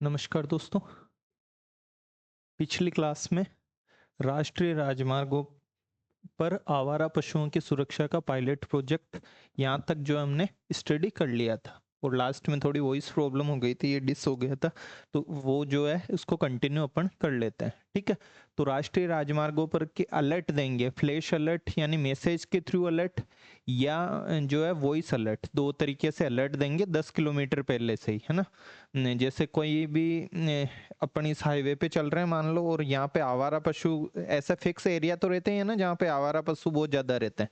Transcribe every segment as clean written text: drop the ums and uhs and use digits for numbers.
नमस्कार दोस्तों। पिछली क्लास में राष्ट्रीय राजमार्गों पर आवारा पशुओं की सुरक्षा का पायलट प्रोजेक्ट यहाँ तक जो हमने स्टडी कर लिया था और लास्ट में थोड़ी वॉइस प्रॉब्लम हो गई थी, ये डिस हो गया था, तो वो जो है उसको कंटिन्यू अपन कर लेते हैं। ठीक है, तो राष्ट्रीय राजमार्गों पर के अलर्ट देंगे, फ्लैश अलर्ट यानी मैसेज के थ्रू अलर्ट या जो है वॉइस अलर्ट, दो तरीके से अलर्ट देंगे 10 किलोमीटर पहले से ही, है ना। जैसे कोई भी अपन इस हाईवे पे चल रहे हैं मान लो, और यहाँ पे आवारा पशु, ऐसा फिक्स एरिया तो रहते हैं ना जहाँ पे आवारा पशु बहुत ज्यादा रहते हैं,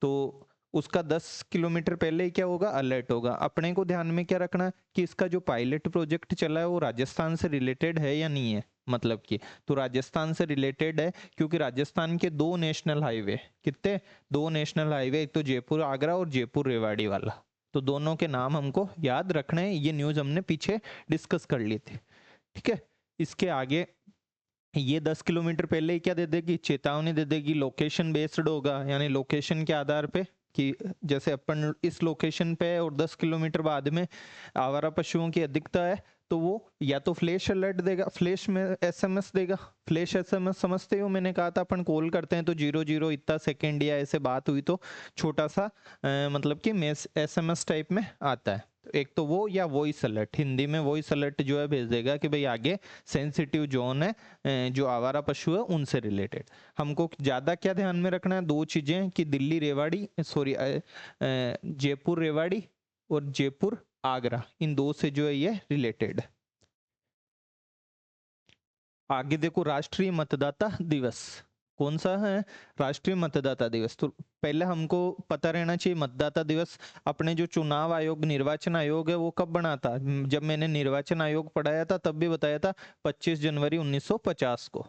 तो उसका 10 किलोमीटर पहले ही क्या होगा, अलर्ट होगा। अपने को ध्यान में क्या रखना है कि इसका जो पायलट प्रोजेक्ट चला है वो राजस्थान से रिलेटेड है या नहीं है, मतलब कि तो राजस्थान से रिलेटेड है, क्योंकि राजस्थान के दो नेशनल हाईवे, कितने, दो नेशनल हाईवे, एक तो जयपुर आगरा और जयपुर रेवाड़ी वाला, तो दोनों के नाम हमको याद रखने हैं। ये न्यूज हमने पीछे डिस्कस कर ली थी। ठीक है, इसके आगे ये 10 किलोमीटर पहले ही क्या दे देगी, चेतावनी दे देगी। लोकेशन बेस्ड होगा, यानी लोकेशन के आधार पे कि जैसे अपन इस लोकेशन पे और 10 किलोमीटर बाद में आवारा पशुओं की अधिकता है, तो वो या तो फ्लैश अलर्ट देगा, फ्लैश में एसएमएस देगा। फ्लैश एसएमएस समझते हो, मैंने कहा था अपन कॉल करते हैं तो 00 इतना सेकेंड या ऐसे बात हुई तो छोटा सा मतलब कि एसएमएस टाइप में आता है। तो एक तो वो, या वॉइस अलर्ट, हिंदी में वॉइस अलर्ट जो है भेज देगा कि भाई आगे सेंसिटिव जोन है, जो आवारा पशु है उनसे रिलेटेड। हमको ज्यादा क्या ध्यान में रखना है, दो चीजें कि दिल्ली रेवाड़ी, सॉरी जयपुर रेवाड़ी और जयपुर आगरा, इन दो से जो है ये रिलेटेड। आगे देखो, राष्ट्रीय मतदाता दिवस कौन सा है, राष्ट्रीय मतदाता दिवस। तो पहले हमको पता रहना चाहिए मतदाता दिवस अपने जो चुनाव आयोग, निर्वाचन आयोग है, वो कब बना था। जब मैंने निर्वाचन आयोग पढ़ाया था तब भी बताया था 25 जनवरी 1950 को।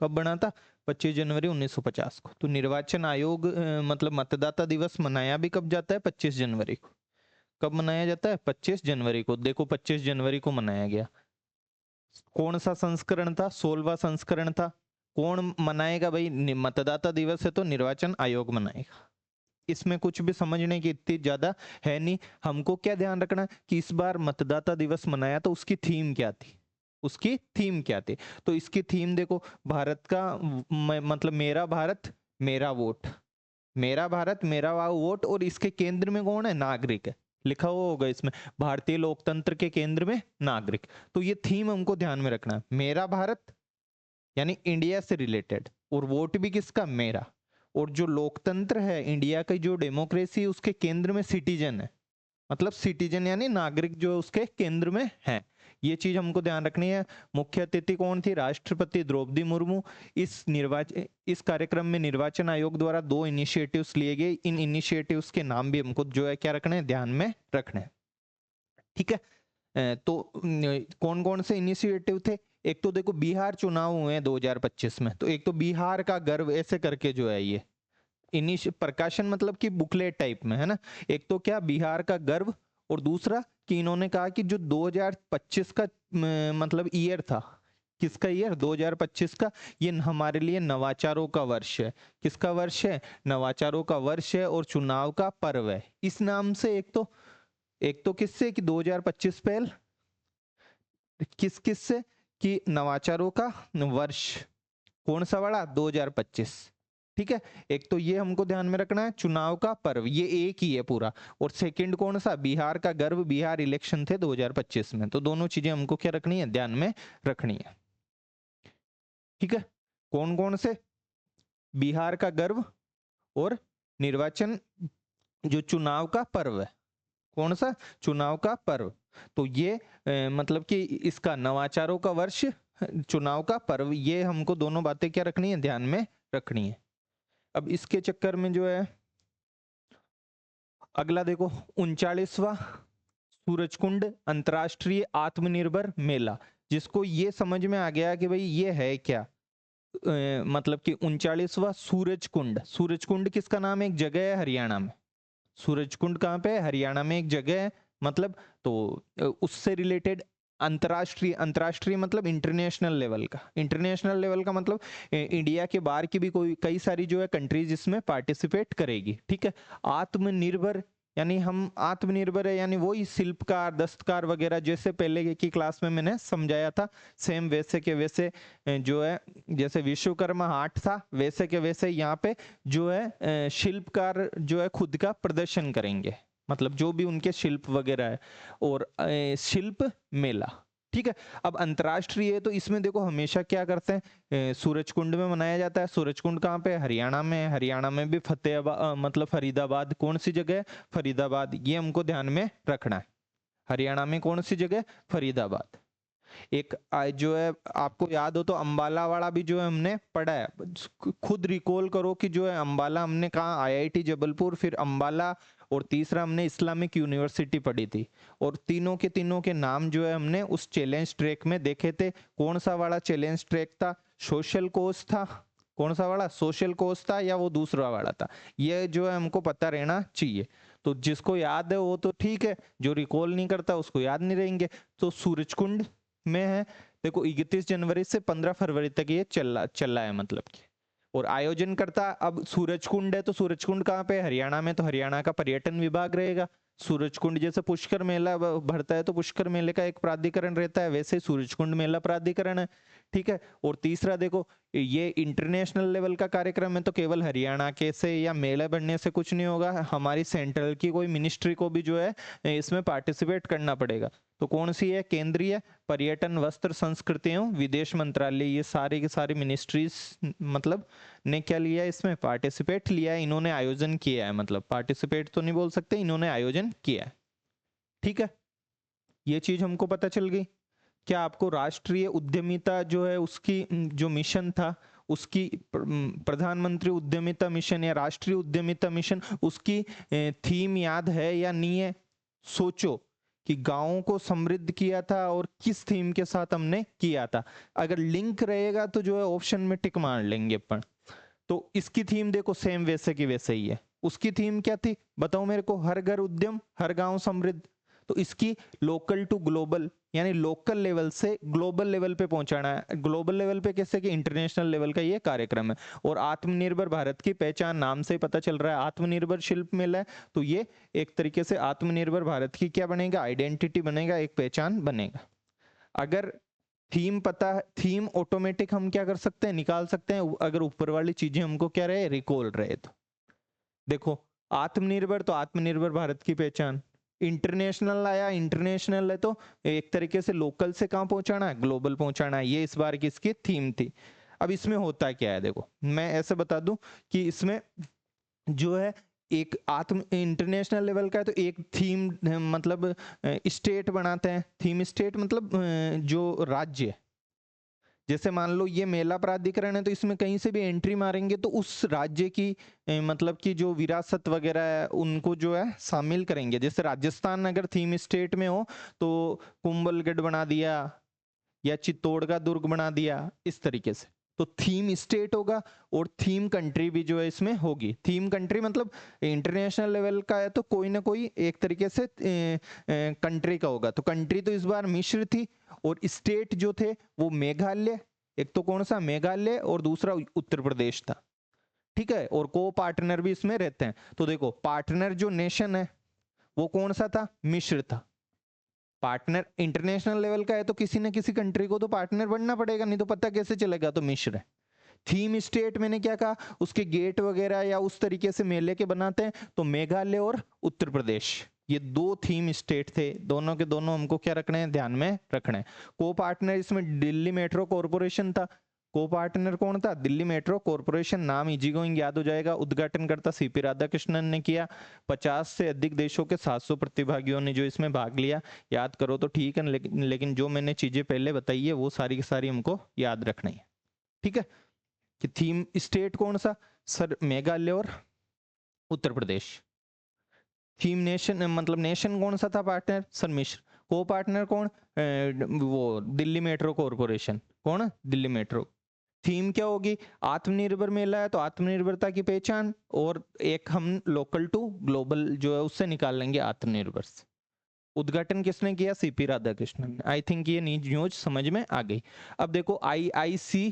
कब बना था, 25 जनवरी 1950 को। तो निर्वाचन आयोग मतलब मतदाता दिवस मनाया भी कब जाता है, 25 जनवरी को। कब मनाया जाता है, 25 जनवरी को। देखो 25 जनवरी को मनाया गया। कौन सा संस्करण था, 16वां संस्करण था। कौन मनाएगा भाई, मतदाता दिवस है तो निर्वाचन आयोग मनाएगा। इसमें कुछ भी समझने की इतनी ज्यादा है नहीं। हमको क्या ध्यान रखना कि इस बार मतदाता दिवस मनाया तो उसकी थीम क्या थी, उसकी थीम क्या थी। तो इसकी थीम देखो, भारत का मतलब मेरा भारत मेरा वोट, मेरा भारत मेरा वोट, और इसके केंद्र में कौन है, नागरिक है। लिखा हुआ होगा इसमें, भारतीय लोकतंत्र के केंद्र में नागरिक। तो ये थीम हमको ध्यान में रखना है, मेरा भारत यानी इंडिया से रिलेटेड, और वोट भी किसका, मेरा। और जो लोकतंत्र है इंडिया की, जो डेमोक्रेसी, उसके केंद्र में सिटीजन है, मतलब सिटीजन यानी नागरिक जो उसके केंद्र में है। ये चीज हमको ध्यान रखनी है। मुख्य अतिथि कौन थी, राष्ट्रपति द्रौपदी मुर्मू। इस कार्यक्रम में निर्वाचन आयोग द्वारा दो इनिशिएटिव्स लिए गए। इन इनिशिएटिव्स के नाम भी हमको जो है क्या रखने हैं, ध्यान में रखने हैं। ठीक है, तो कौन कौन से इनिशिएटिव थे। एक तो देखो, बिहार चुनाव हुए हैं 2025 में, तो एक तो बिहार का गर्व ऐसे करके जो है ये प्रकाशन, मतलब कि बुकलेट टाइप में, है ना। एक तो क्या, बिहार का गर्व, और दूसरा कि इन्होंने कहा कि जो 2025 का मतलब ईयर था, किसका ईयर, 2025 का, ये हमारे लिए नवाचारों का वर्ष है। किसका वर्ष है, नवाचारों का वर्ष है, और चुनाव का पर्व है। इस नाम से एक तो किससे कि 2025 पहल, किस किस से कि नवाचारों का वर्ष, कौन सा वाला, 2025। ठीक है, एक तो ये हमको ध्यान में रखना है, चुनाव का पर्व, ये एक ही है पूरा। और सेकंड कौन सा, बिहार का गर्व, बिहार इलेक्शन थे 2025 में। तो दोनों चीजें हमको क्या रखनी है, ध्यान में रखनी है। ठीक है, कौन कौन से, बिहार का गर्व और निर्वाचन, जो चुनाव का पर्व है, कौन सा, चुनाव का पर्व। तो ये मतलब कि इसका नवाचारों का वर्ष, चुनाव का पर्व, ये हमको दोनों बातें क्या रखनी है, ध्यान में रखनी है। अब इसके चक्कर में जो है अगला देखो, 39वां सूरजकुंड अंतरराष्ट्रीय आत्मनिर्भर मेला, जिसको ये समझ में आ गया कि भाई ये है क्या, मतलब कि 39वां सूरजकुंड। सूरजकुंड किसका नाम है, एक जगह है हरियाणा में। सूरजकुंड कहाँ पे है, हरियाणा में एक जगह है। मतलब तो उससे रिलेटेड अंतरराष्ट्रीय, अंतरराष्ट्रीय मतलब इंटरनेशनल लेवल का, इंटरनेशनल लेवल का मतलब इंडिया के बाहर की भी कोई कई सारी जो है कंट्रीज इसमें पार्टिसिपेट करेगी। ठीक है, आत्मनिर्भर यानी हम आत्मनिर्भर है, यानी वही शिल्पकार, दस्तकार वगैरह जैसे पहले की क्लास में मैंने समझाया था, सेम वैसे के वैसे जो है, जैसे विश्वकर्मा हाट था वैसे के वैसे यहाँ पे जो है शिल्पकार जो है खुद का प्रदर्शन करेंगे, मतलब जो भी उनके शिल्प वगैरह है, और शिल्प मेला। ठीक है। अब अंतर्राष्ट्रीय है तो इसमें देखो हमेशा क्या करते हैं, सूरजकुंड में मनाया जाता है। सूरजकुंड कहाँ पे है? हरियाणा में है। हरियाणा में भी फतेहाबाद मतलब फरीदाबाद, कौन सी जगह है? फरीदाबाद, ये हमको ध्यान में रखना है। हरियाणा में कौन सी जगह? फरीदाबाद। एक जो है आपको याद हो तो अंबाला वाला भी जो है हमने पढ़ा है, खुद रिकॉल करो कि जो है अंबाला हमने कहा, आईआईटी जबलपुर, फिर अंबाला, और तीसरा हमने इस्लामिक यूनिवर्सिटी पढ़ी थी, और तीनों के नाम जो है हमने उस चैलेंज ट्रैक में देखे थे। कौन सा वाला चैलेंज ट्रैक था? सोशल कोर्स था। कौन सा वाला? सोशल कोर्स था या वो दूसरा वाला था? ये जो है हमको पता रहना चाहिए। तो जिसको याद है वो तो ठीक है, जो रिकॉल नहीं करता उसको याद नहीं रहेंगे। तो सूरजकुंड में है, देखो 31 जनवरी से 15 फरवरी तक ये चल रहा है, मतलब कि, और आयोजन करता, अब सूरजकुंड है तो सूरजकुंड कहाँ पे? हरियाणा में, तो हरियाणा का पर्यटन विभाग रहेगा। सूरजकुंड जैसे पुष्कर मेला भरता है तो पुष्कर मेले का एक प्राधिकरण रहता है, वैसे सूरजकुंड मेला प्राधिकरण है। ठीक है। और तीसरा देखो, ये इंटरनेशनल लेवल का कार्यक्रम है तो केवल हरियाणा के से या मेला बढ़ने से कुछ नहीं होगा, हमारी सेंट्रल की कोई मिनिस्ट्री को भी जो है इसमें पार्टिसिपेट करना पड़ेगा। तो कौन सी है? केंद्रीय पर्यटन, वस्त्र, संस्कृति एवं विदेश मंत्रालय, ये सारी की सारी मिनिस्ट्रीज मतलब ने क्या लिया? इसमें पार्टिसिपेट लिया है, इन्होंने आयोजन किया है, मतलब पार्टिसिपेट तो नहीं बोल सकते, इन्होंने आयोजन किया है। ठीक है, ये चीज हमको पता चल गई। क्या आपको राष्ट्रीय उद्यमिता जो है उसकी जो मिशन था, उसकी प्रधानमंत्री उद्यमिता मिशन या राष्ट्रीय उद्यमिता मिशन, उसकी थीम याद है या नहीं है? सोचो कि गांवों को समृद्ध किया था और किस थीम के साथ हमने किया था। अगर लिंक रहेगा तो जो है ऑप्शन में टिक मार लेंगे अपन। तो इसकी थीम देखो सेम वैसे की वैसे ही है। उसकी थीम क्या थी बताओ मेरे को? हर घर उद्यम, हर गांव समृद्ध। तो इसकी लोकल टू ग्लोबल, यानी लोकल लेवल से ग्लोबल लेवल पे पहुंचाना है। ग्लोबल लेवल पे कैसे? कि इंटरनेशनल लेवल का ये कार्यक्रम है। और आत्मनिर्भर भारत की पहचान, नाम से ही पता चल रहा है आत्मनिर्भर शिल्प मेला है, तो ये एक तरीके से आत्मनिर्भर भारत की क्या बनेगा? आइडेंटिटी बनेगा, एक पहचान बनेगा। अगर थीम पता है, थीम ऑटोमेटिक हम क्या कर सकते हैं? निकाल सकते हैं, अगर ऊपर वाली चीजें हमको क्या रहे? रिकॉल रहे तो। देखो आत्मनिर्भर तो आत्मनिर्भर भारत की पहचान, इंटरनेशनल आया, इंटरनेशनल है तो एक तरीके से लोकल से कहाँ पहुंचाना है? ग्लोबल पहुंचाना है। ये इस बार की इसकी थीम थी। अब इसमें होता क्या है देखो, मैं ऐसे बता दूं कि इसमें जो है एक आत्म इंटरनेशनल लेवल का है तो एक थीम मतलब स्टेट बनाते हैं। थीम स्टेट मतलब जो राज्य, जैसे मान लो ये मेला प्राधिकरण है तो इसमें कहीं से भी एंट्री मारेंगे तो उस राज्य की मतलब कि जो विरासत वगैरह है उनको जो है शामिल करेंगे। जैसे राजस्थान अगर थीम स्टेट में हो तो कुंभलगढ़ बना दिया या चित्तौड़ का दुर्ग बना दिया, इस तरीके से। तो थीम स्टेट होगा और थीम कंट्री भी जो है इसमें होगी। थीम कंट्री मतलब इंटरनेशनल लेवल का है तो कोई ना कोई एक तरीके से कंट्री का होगा। तो कंट्री तो इस बार मिश्र थी, और स्टेट जो थे वो मेघालय, एक तो कौन सा? मेघालय, और दूसरा उत्तर प्रदेश था। ठीक है। और को पार्टनर भी इसमें रहते हैं। तो देखो पार्टनर जो नेशन है वो कौन सा था? मिश्र था। पार्टनर इंटरनेशनल लेवल का है तो किसी न किसी कंट्री को तो पार्टनर बनना पड़ेगा, नहीं तो पता कैसे चलेगा? तो मिश्र है। थीम स्टेट मैंने क्या कहा? उसके गेट वगैरह या उस तरीके से मेले के बनाते हैं, तो मेघालय और उत्तर प्रदेश, ये दो थीम स्टेट थे। दोनों के दोनों हमको क्या रखने हैं? ध्यान में रखना है। को पार्टनर इसमें दिल्ली मेट्रो कॉरपोरेशन था। को पार्टनर कौन था? Delhi metro corporation. नाम इजी गोइंग याद हो जाएगा। उद्घाटनकर्ता सीपी राधाकृष्णन ने किया। 50 से अधिक देशों के 700 प्रतिभागियों ने जो इसमें भाग लिया। याद करो तो ठीक है, लेकिन जो मैंने चीजें पहले बताई है वो सारी की सारी हमको याद रखनी है। ठीक है। कि थीम स्टेट कौन सा? सर मेघालय और उत्तर प्रदेश। थीम नेशन मतलब नेशन कौन सा था पार्टनर? सर मिश्र। को पार्टनर कौन? वो दिल्ली मेट्रो कॉरपोरेशन। कौन? दिल्ली मेट्रो। थीम क्या होगी? आत्मनिर्भर मेला है तो आत्मनिर्भरता की पहचान, और एक हम लोकल टू ग्लोबल जो है उससे निकाल लेंगे आत्मनिर्भर से। उद्घाटन किसने किया? सीपी राधाकृष्णन। आई थिंक ये न्यूज समझ में आ गई। अब देखो IICDEM,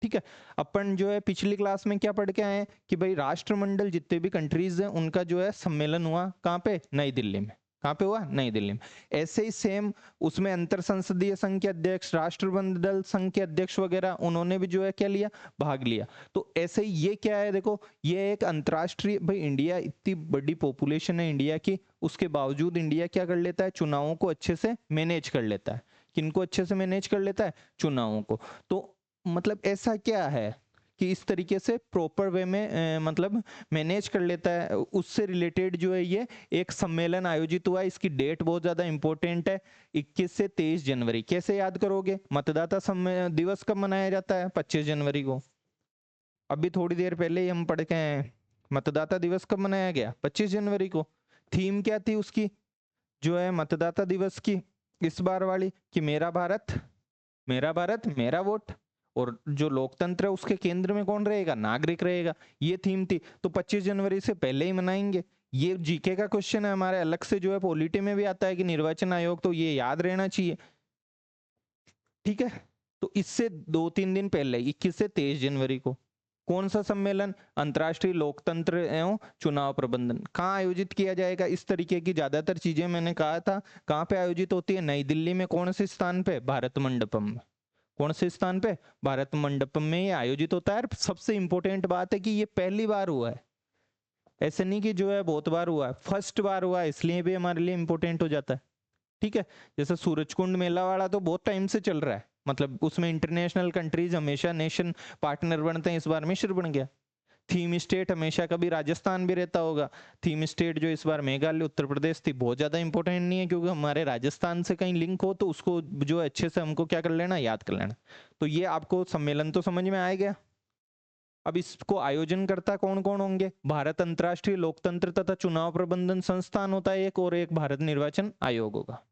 ठीक है। अपन जो है पिछली क्लास में क्या पढ़ के आए हैं कि भाई राष्ट्रमंडल जितने भी कंट्रीज हैं उनका जो है सम्मेलन हुआ कहाँ पे, नई दिल्ली में। कहाँ पे हुआ, नई दिल्ली में। ऐसे ही सेम उसमें अंतर संसदीय संघ के अध्यक्ष, राष्ट्रमंडल संघ के अध्यक्ष वगैरह उन्होंने भी जो है क्या लिया, भाग लिया। तो ऐसे ही ये क्या है, देखो ये एक अंतरराष्ट्रीय, भाई इंडिया इतनी बड़ी पॉपुलेशन है इंडिया की, उसके बावजूद इंडिया क्या कर लेता है, चुनावों को अच्छे से मैनेज कर लेता है। किनको अच्छे से मैनेज कर लेता है, चुनावों को। तो मतलब ऐसा क्या है कि इस तरीके से प्रॉपर वे में मतलब मैनेज कर लेता है। उससे रिलेटेड जो है ये एक सम्मेलन आयोजित हुआ, इसकी डेट बहुत ज्यादा इंपॉर्टेंट है, 21 से 23 जनवरी। कैसे याद करोगे, मतदाता दिवस कब मनाया जाता है, 25 जनवरी को। अभी थोड़ी देर पहले ही हम पढ़ के आए हैं, मतदाता दिवस कब मनाया गया, 25 जनवरी को। थीम क्या थी उसकी, जो है मतदाता दिवस की इस बार वाली, कि मेरा भारत मेरा वोट। और जो लोकतंत्र है उसके केंद्र में कौन रहेगा, नागरिक रहेगा। ये थीम थी। तो 25 जनवरी से पहले ही मनाएंगे। ये जीके का क्वेश्चन है हमारे, अलग से जो है पॉलिटी में भी आता है कि निर्वाचन आयोग, तो ये याद रहना चाहिए। ठीक है। तो इससे 2-3 दिन पहले 21 से 23 जनवरी को कौन सा सम्मेलन, अंतर्राष्ट्रीय लोकतंत्र एवं चुनाव प्रबंधन, कहाँ आयोजित किया जाएगा। इस तरीके की ज्यादातर चीजें मैंने कहा था कहाँ पे आयोजित होती है, नई दिल्ली में। कौन से स्थान पे, भारत मंडपम में। कौन से स्थान पे, भारत मंडपम में ये आयोजित होता है। सबसे इंपॉर्टेंट बात है कि ये पहली बार हुआ है, ऐसे नहीं कि जो है बहुत बार हुआ है, फर्स्ट बार हुआ है, इसलिए भी हमारे लिए इंपॉर्टेंट हो जाता है। ठीक है। जैसे सूरजकुंड मेला वाला तो बहुत टाइम से चल रहा है, मतलब उसमें इंटरनेशनल कंट्रीज हमेशा नेशन पार्टनर बनते हैं, इस बार मिस्र बन गया। थीम स्टेट हमेशा, कभी राजस्थान भी रहता होगा। थीम स्टेट जो इस बार मेघालय उत्तर प्रदेश थी, बहुत ज्यादा इंपॉर्टेंट नहीं है, क्योंकि हमारे राजस्थान से कहीं लिंक हो तो उसको जो अच्छे से हमको क्या कर लेना, याद कर लेना। तो ये आपको सम्मेलन तो समझ में आ गया। अब इसको आयोजन करता कौन कौन होंगे, भारत अंतर्राष्ट्रीय लोकतंत्र तथा चुनाव प्रबंधन संस्थान होता है एक, और एक भारत निर्वाचन आयोग होगा।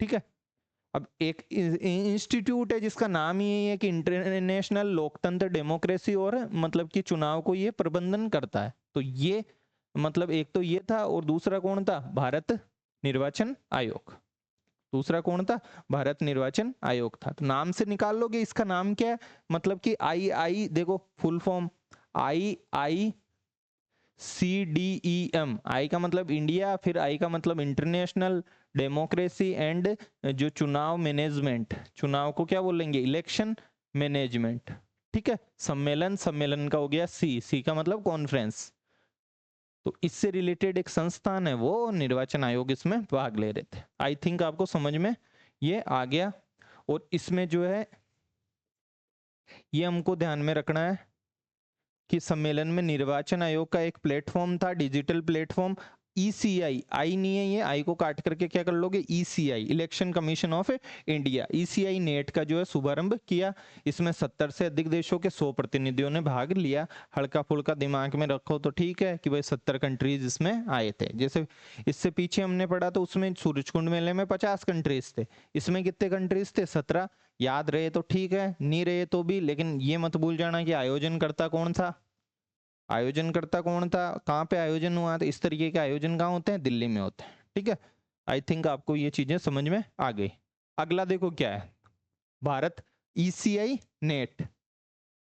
ठीक है। अब एक इंस्टीट्यूट है जिसका नाम ही है कि इंटरनेशनल लोकतंत्र डेमोक्रेसी, और मतलब कि चुनाव को ये प्रबंधन करता है। तो ये मतलब एक तो ये था, और दूसरा कौन था, भारत निर्वाचन आयोग। दूसरा कौन था, भारत निर्वाचन आयोग था। तो नाम से निकाल लोगे इसका नाम क्या है, मतलब कि आई देखो फुल फॉर्म, IICDEM। आई का मतलब इंडिया, फिर आई का मतलब इंटरनेशनल, डेमोक्रेसी एंड जो चुनाव मैनेजमेंट, चुनाव को क्या बोलेंगे, इलेक्शन मैनेजमेंट। ठीक है। सम्मेलन का हो गया सी का मतलब कॉन्फ्रेंस। तो इससे रिलेटेड एक संस्थान है वो, निर्वाचन आयोग इसमें भाग ले रहे थे। आई थिंक आपको समझ में ये आ गया। और इसमें जो है ये हमको ध्यान में रखना है कि सम्मेलन में निर्वाचन आयोग का एक प्लेटफॉर्म था, डिजिटल प्लेटफॉर्म, ईसीआई। आई नहीं है, ये आई को काट करके क्या कर लोगे, ECI, election commission of India. ECI net का जो है शुभारंभ किया। इसमें 70 से अधिक देशों के 100 प्रतिनिधियों ने भाग लिया। हल्का फुल्का दिमाग में रखो तो ठीक है कि भाई 70 कंट्रीज इसमें आए थे। जैसे इससे पीछे हमने पढ़ा तो उसमें सूरजकुंड मेले में 50 कंट्रीज थे, इसमें कितने कंट्रीज थे, 17। याद रहे तो ठीक है, नहीं रहे तो भी, लेकिन ये मत भूल जाना कि आयोजन करता कौन था, आयोजन करता कौन था, कहाँ पे आयोजन हुआ था। इस तरीके के आयोजन कहाँ होते हैं, दिल्ली में होते हैं। ठीक है। आई थिंक आपको ये चीजें समझ में आ गई। अगला देखो क्या है, भारत ईसीआई नेट।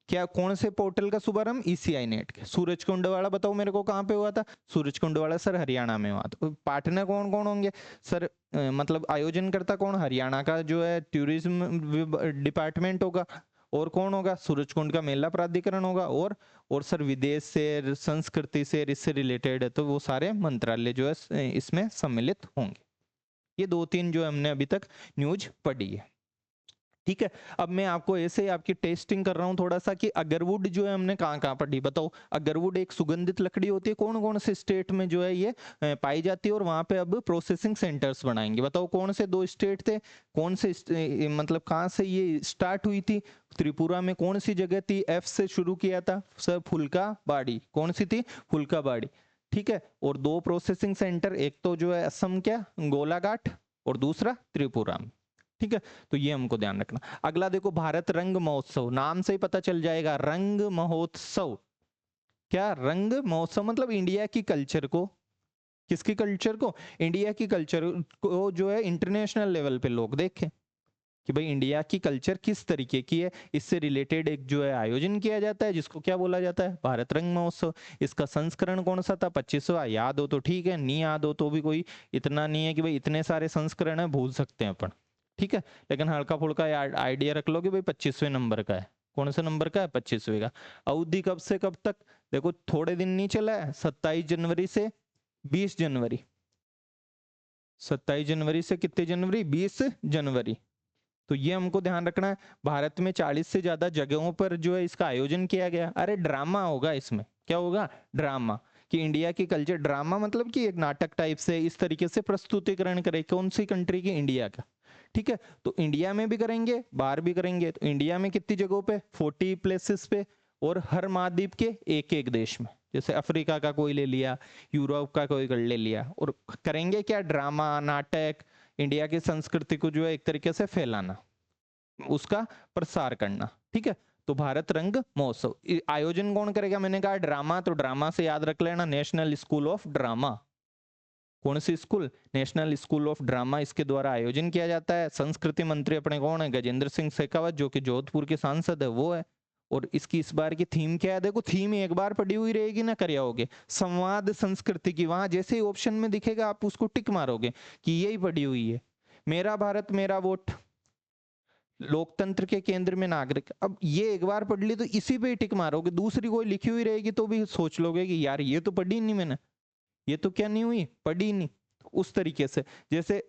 क्या, कौन से पोर्टल का शुभारंभ, ईसीआई नेट के। सूरजकुंड वाला बताओ मेरे को कहाँ पे हुआ था, सूरजकुंड वाला सर हरियाणा में हुआ था। पार्टनर कौन कौन होंगे सर, मतलब आयोजन करता कौन, हरियाणा का जो है टूरिज्म डिपार्टमेंट होगा। और कौन होगा, सूरजकुंड का मेला प्राधिकरण होगा। और सर विदेश से, संस्कृति से, इससे रिलेटेड है तो वो सारे मंत्रालय जो है इसमें सम्मिलित होंगे। ये 2-3 जो हमने अभी तक न्यूज पढ़ी है। ठीक है। अब मैं आपको ऐसे ही आपकी टेस्टिंग कर रहा हूं थोड़ा सा कि अगरवुड जो है हमने कहाँ कहाँ पढ़ी, बताओ। अगरवुड एक सुगंधित लकड़ी होती है, कौन कौन से स्टेट में जो है ये पाई जाती है, और वहां पे अब प्रोसेसिंग सेंटर्स बनाएंगे। बताओ कौन से 2 स्टेट थे, कौन से मतलब कहाँ से ये स्टार्ट हुई थी। त्रिपुरा में कौन सी जगह थी, एफ से शुरू किया था सर, फुल्काबाड़ी। कौन सी थी, फुल्काबाड़ी। ठीक है। और 2 प्रोसेसिंग सेंटर, एक तो जो है असम क्या, गोलाघाट, और दूसरा त्रिपुरा में। ठीक है। तो ये हमको ध्यान रखना। अगला देखो, भारत रंग महोत्सव, नाम से ही पता चल जाएगा, रंग महोत्सव। क्या, रंग महोत्सव मतलब इंडिया की कल्चर को, किसकी कल्चर को, इंडिया की कल्चर को जो है इंटरनेशनल लेवल पे लोग देखें। कि भाई इंडिया की कल्चर किस तरीके की है, इससे रिलेटेड एक जो है आयोजन किया जाता है जिसको क्या बोला जाता है, भारत रंग महोत्सव। इसका संस्करण कौन सा था, 25वां। याद हो तो ठीक है, नहीं याद हो तो भी कोई इतना नहीं है कि भाई इतने सारे संस्करण है, भूल सकते हैं अपन, ठीक है। लेकिन हल्का फुल्का आइडिया रख लो कि भाई 25वें नंबर का है। कौन से नंबर का है, 25वें का। अवधि कब से कब तक, देखो थोड़े दिन नहीं चला है, 27 जनवरी से 20 जनवरी। 27 जनवरी से कितने जनवरी, 20 जनवरी। तो ये हमको ध्यान रखना है। भारत में 40 से ज्यादा जगहों पर जो है इसका आयोजन किया गया। अरे ड्रामा होगा इसमें, क्या होगा, ड्रामा। कि इंडिया की कल्चर, ड्रामा मतलब कि एक नाटक टाइप से इस तरीके से प्रस्तुतिकरण करे, कौन सी कंट्री की, इंडिया का, ठीक है। तो इंडिया में भी करेंगे, बाहर भी करेंगे। तो इंडिया में कितनी जगहों पे, 40 प्लेसेस पे, और हर महाद्वीप के एक एक देश में। जैसे अफ्रीका का कोई ले लिया, यूरोप का कोई ले लिया, और करेंगे क्या, ड्रामा नाटक, इंडिया की संस्कृति को जो है एक तरीके से फैलाना, उसका प्रसार करना, ठीक है। तो भारत रंग महोत्सव आयोजन कौन करेगा, मैंने कहा ड्रामा, तो ड्रामा से याद रख लेना नेशनल स्कूल ऑफ ड्रामा। कौन सी school, national school of drama, इसके द्वारा आयोजन किया जाता है। संस्कृति मंत्री अपने कौन है, गजेंद्र सिंह शेखावत, जो कि जोधपुर के सांसद है, वो है। और इसकी इस बार की थीम क्या है, देखो थीम एक बार पढ़ी हुई रहेगी ना, कर आओगे, संवाद संस्कृति की। वहां जैसे ही ऑप्शन में दिखेगा आप उसको टिक मारोगे कि यही पढ़ी हुई है। मेरा भारत मेरा वोट, लोकतंत्र के केंद्र में नागरिक। अब ये एक बार पढ़ ली तो इसी पे ही टिक मारोगे, दूसरी कोई लिखी हुई रहेगी तो भी सोच लोगे कि यार ये तो पढ़ी नहीं मैंने, ये तो क्या नहीं हुई, पढ़ी नहीं। उस तरीके से, जैसे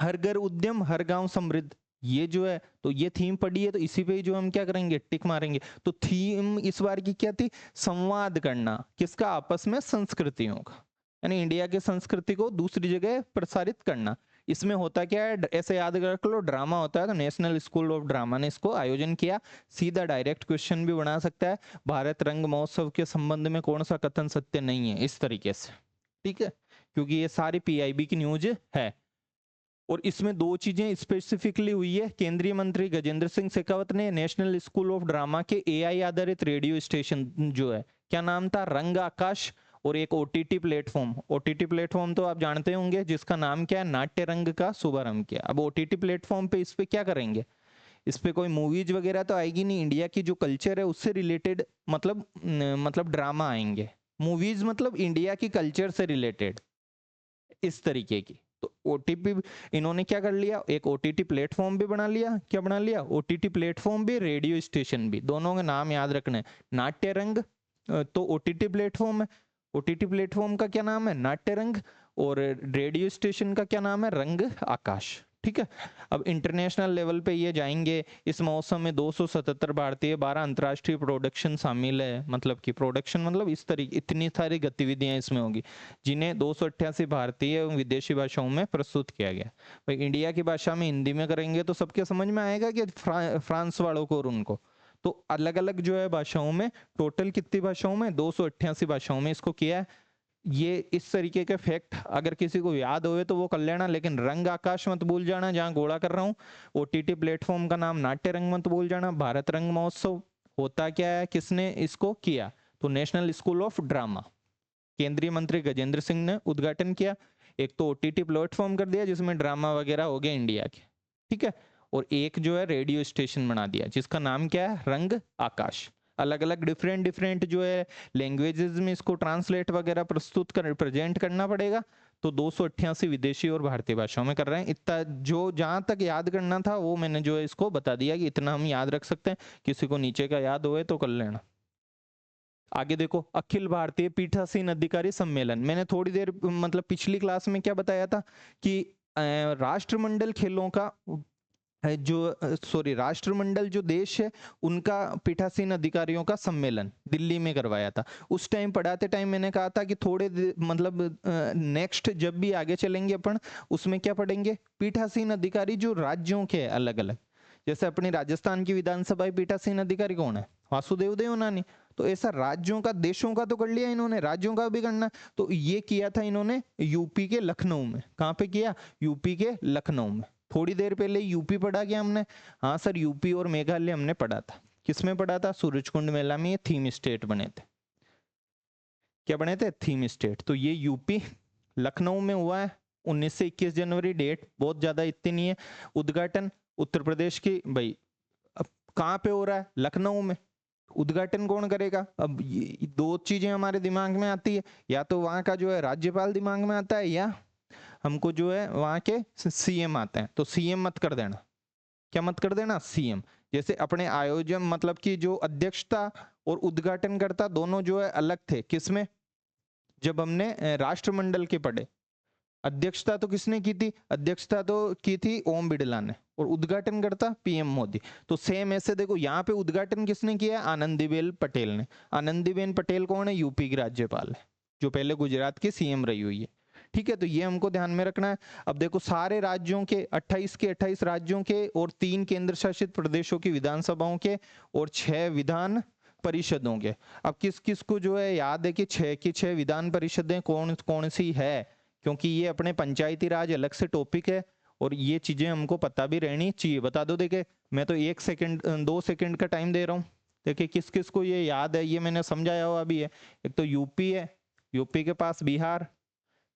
हर घर उद्यम हर गांव समृद्ध, ये जो है तो ये थीम पढ़ी है, तो इसी पे ही जो हम क्या करेंगे, टिक मारेंगे। तो थीम इस बार की क्या थी, संवाद करना, किसका, आपस में संस्कृतियों का, यानी इंडिया की संस्कृति को दूसरी जगह प्रसारित करना। इसमें होता क्या है, ऐसे याद रख लो, ड्रामा होता है। तो नेशनल स्कूल ऑफ ड्रामा ने इसको आयोजन किया। सीधा डायरेक्ट क्वेश्चन भी बना सकता है, भारत रंग महोत्सव के संबंध में कौन सा कथन सत्य नहीं है, इस तरीके से, ठीक है। क्योंकि ये सारी पीआईबी की न्यूज है। और इसमें दो चीजें स्पेसिफिकली हुई है। केंद्रीय मंत्री गजेंद्र सिंह शेखावत ने नेशनल स्कूल ऑफ ड्रामा के एआई आधारित रेडियो स्टेशन जो है, क्या नाम था, रंग आकाश, और एक ओटीटी प्लेटफॉर्म, ओटीटी प्लेटफॉर्म तो आप जानते होंगे, जिसका नाम क्या है, नाट्य रंग, का शुभारंभ किया। अब ओटीटी प्लेटफॉर्म पे इस पे क्या करेंगे, इस पे कोई मूवीज वगैरह तो आएगी नहीं, इंडिया की जो कल्चर है उससे रिलेटेड, मतलब ड्रामा आएंगे। मूवीज मतलब इंडिया की कल्चर से रिलेटेड, इस तरीके की। तो ओटीपी, इन्होंने क्या कर लिया, एक ओटीटी प्लेटफॉर्म भी बना लिया। क्या बना लिया, ओटीटी प्लेटफॉर्म भी, रेडियो स्टेशन भी। दोनों के नाम याद रखने, नाट्य रंग तो ओटीटी प्लेटफॉर्म है, ओटीटी प्लेटफॉर्म का क्या नाम है, नाट्य रंग, और रेडियो स्टेशन का क्या नाम है, रंग आकाश, ठीक है। अब इंटरनेशनल लेवल पे ये जाएंगे। इस मौसम में 277 भारतीय, 12 अंतर्राष्ट्रीय प्रोडक्शन शामिल है। मतलब कि प्रोडक्शन मतलब इस तरीके, इतनी सारी गतिविधियां इसमें होगी, जिन्हें 288 भारतीय एवं विदेशी भाषाओं में प्रस्तुत किया गया। भाई इंडिया की भाषा में हिंदी में करेंगे तो सबके समझ में आएगा कि फ्रांस वालों को और उनको। तो अलग अलग जो है भाषाओं में, टोटल कितनी भाषाओं में, 288 भाषाओं में इसको किया है। ये इस तरीके के फैक्ट अगर किसी को याद होए तो वो कर लेना, लेकिन रंग आकाश मत भूल जाना जहां घोड़ा कर रहा हूँ। ओटीटी प्लेटफॉर्म का नाम नाट्य रंग मत भूल जाना। भारत रंग महोत्सव होता क्या है, किसने इसको किया, तो नेशनल स्कूल ऑफ ड्रामा, केंद्रीय मंत्री गजेंद्र सिंह ने उद्घाटन किया। एक तो ओटीटी प्लेटफॉर्म कर दिया जिसमें ड्रामा वगैरह हो गए इंडिया के, ठीक है। और एक जो है रेडियो स्टेशन बना दिया जिसका नाम क्या है, रंग आकाश। अलग अलग डिफरेंट डिफरेंट जो है लैंग्वेजेस में इसको ट्रांसलेट वगैरह प्रस्तुत कर प्रेजेंट करना पड़ेगा। तो 288 विदेशी और भारतीय भाषाओं में कर रहे हैं। इतना जो जहां तक याद करना था वो मैंने जो है इसको बता दिया कि इतना हम याद रख सकते हैं। किसी को नीचे का याद होए तो कर लेना। आगे देखो, अखिल भारतीय पीठासीन अधिकारी सम्मेलन, मैंने थोड़ी देर मतलब पिछली क्लास में क्या बताया था कि राष्ट्रमंडल खेलों का राष्ट्रमंडल जो देश है उनका पीठासीन अधिकारियों का सम्मेलन दिल्ली में करवाया था। उस टाइम पढ़ाते टाइम मैंने कहा था कि थोड़े मतलब नेक्स्ट जब भी आगे चलेंगे अपन उसमें क्या पढ़ेंगे, पीठासीन अधिकारी जो राज्यों के अलग अलग। जैसे अपनी राजस्थान की विधानसभा पीठासीन अधिकारी कौन है, वासुदेव देवनानी। तो ऐसा राज्यों का, देशों का तो कर लिया इन्होंने, राज्यों का भी करना। तो ये किया था इन्होंने यूपी के लखनऊ में। कहाँ पे किया, यूपी के लखनऊ में। थोड़ी देर पहले यूपी पढ़ा गया हमने। हाँ सर, यूपी और मेघालय हमने पढ़ा था। किसमें पढ़ा था, सूरजकुंड मेला में ये थीम स्टेट बने थे। क्या बने थे, थीम स्टेट। तो ये यूपी लखनऊ में हुआ है 19 से 21 जनवरी, डेट बहुत ज्यादा इतनी नहीं है। उद्घाटन उत्तर प्रदेश की भाई, अब कहाँ पे हो रहा है? लखनऊ में। उद्घाटन कौन करेगा? अब ये दो चीजें हमारे दिमाग में आती है, या तो वहां का जो है राज्यपाल दिमाग में आता है, या हमको जो है वहां के सीएम आते हैं। तो सीएम मत कर देना। क्या मत कर देना? सीएम। जैसे अपने आयोजन मतलब कि जो अध्यक्षता और उद्घाटनकर्ता दोनों जो है अलग थे, किसमें? जब हमने राष्ट्रमंडल के पढ़े। अध्यक्षता तो किसने की थी? अध्यक्षता तो की थी ओम बिड़ला ने, और उद्घाटनकर्ता पीएम मोदी। तो सेम ऐसे देखो, यहाँ पे उद्घाटन किसने किया? आनंदीबेन पटेल ने। आनंदीबेन पटेल कौन है? यूपी की राज्यपाल है, जो पहले गुजरात की सीएम रही हुई है। ठीक है, तो ये हमको ध्यान में रखना है। अब देखो, सारे राज्यों के 28 राज्यों के और 3 केंद्र शासित प्रदेशों की विधानसभाओं के और 6 विधान परिषदों के। अब किस किस को जो है याद है कि 6 की 6 विधान परिषदें कौन कौन सी है? क्योंकि ये अपने पंचायती राज अलग से टॉपिक है, और ये चीजें हमको पता भी रहनी चाहिए। बता दो, देखे मैं तो 1 सेकंड 2 सेकंड का टाइम दे रहा हूँ। देखिए किस किस को ये याद है, ये मैंने समझाया हुआ भी है। एक तो यूपी है, यूपी के पास बिहार,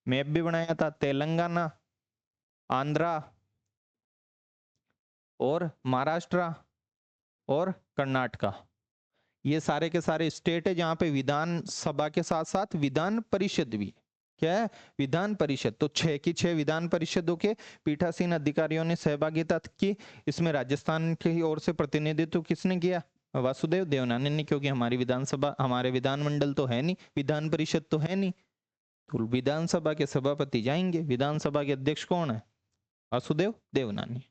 मैप भी बनाया था, तेलंगाना, आंध्रा और महाराष्ट्र और कर्नाटका। ये सारे के सारे स्टेट है जहां पे विधान सभा के साथ साथ विधान परिषद भी है। क्या है? विधान परिषद। तो 6 की 6 विधान परिषदों के पीठासीन अधिकारियों ने सहभागिता की। इसमें राजस्थान की ओर से प्रतिनिधित्व किसने किया? वासुदेव देवनानी ने, क्योंकि हमारी विधानसभा, हमारे विधानमंडल तो है नहीं, विधान परिषद तो है नहीं। तो विधानसभा के सभापति जाएंगे, विधानसभा के अध्यक्ष कौन है? वासुदेव देवनानी।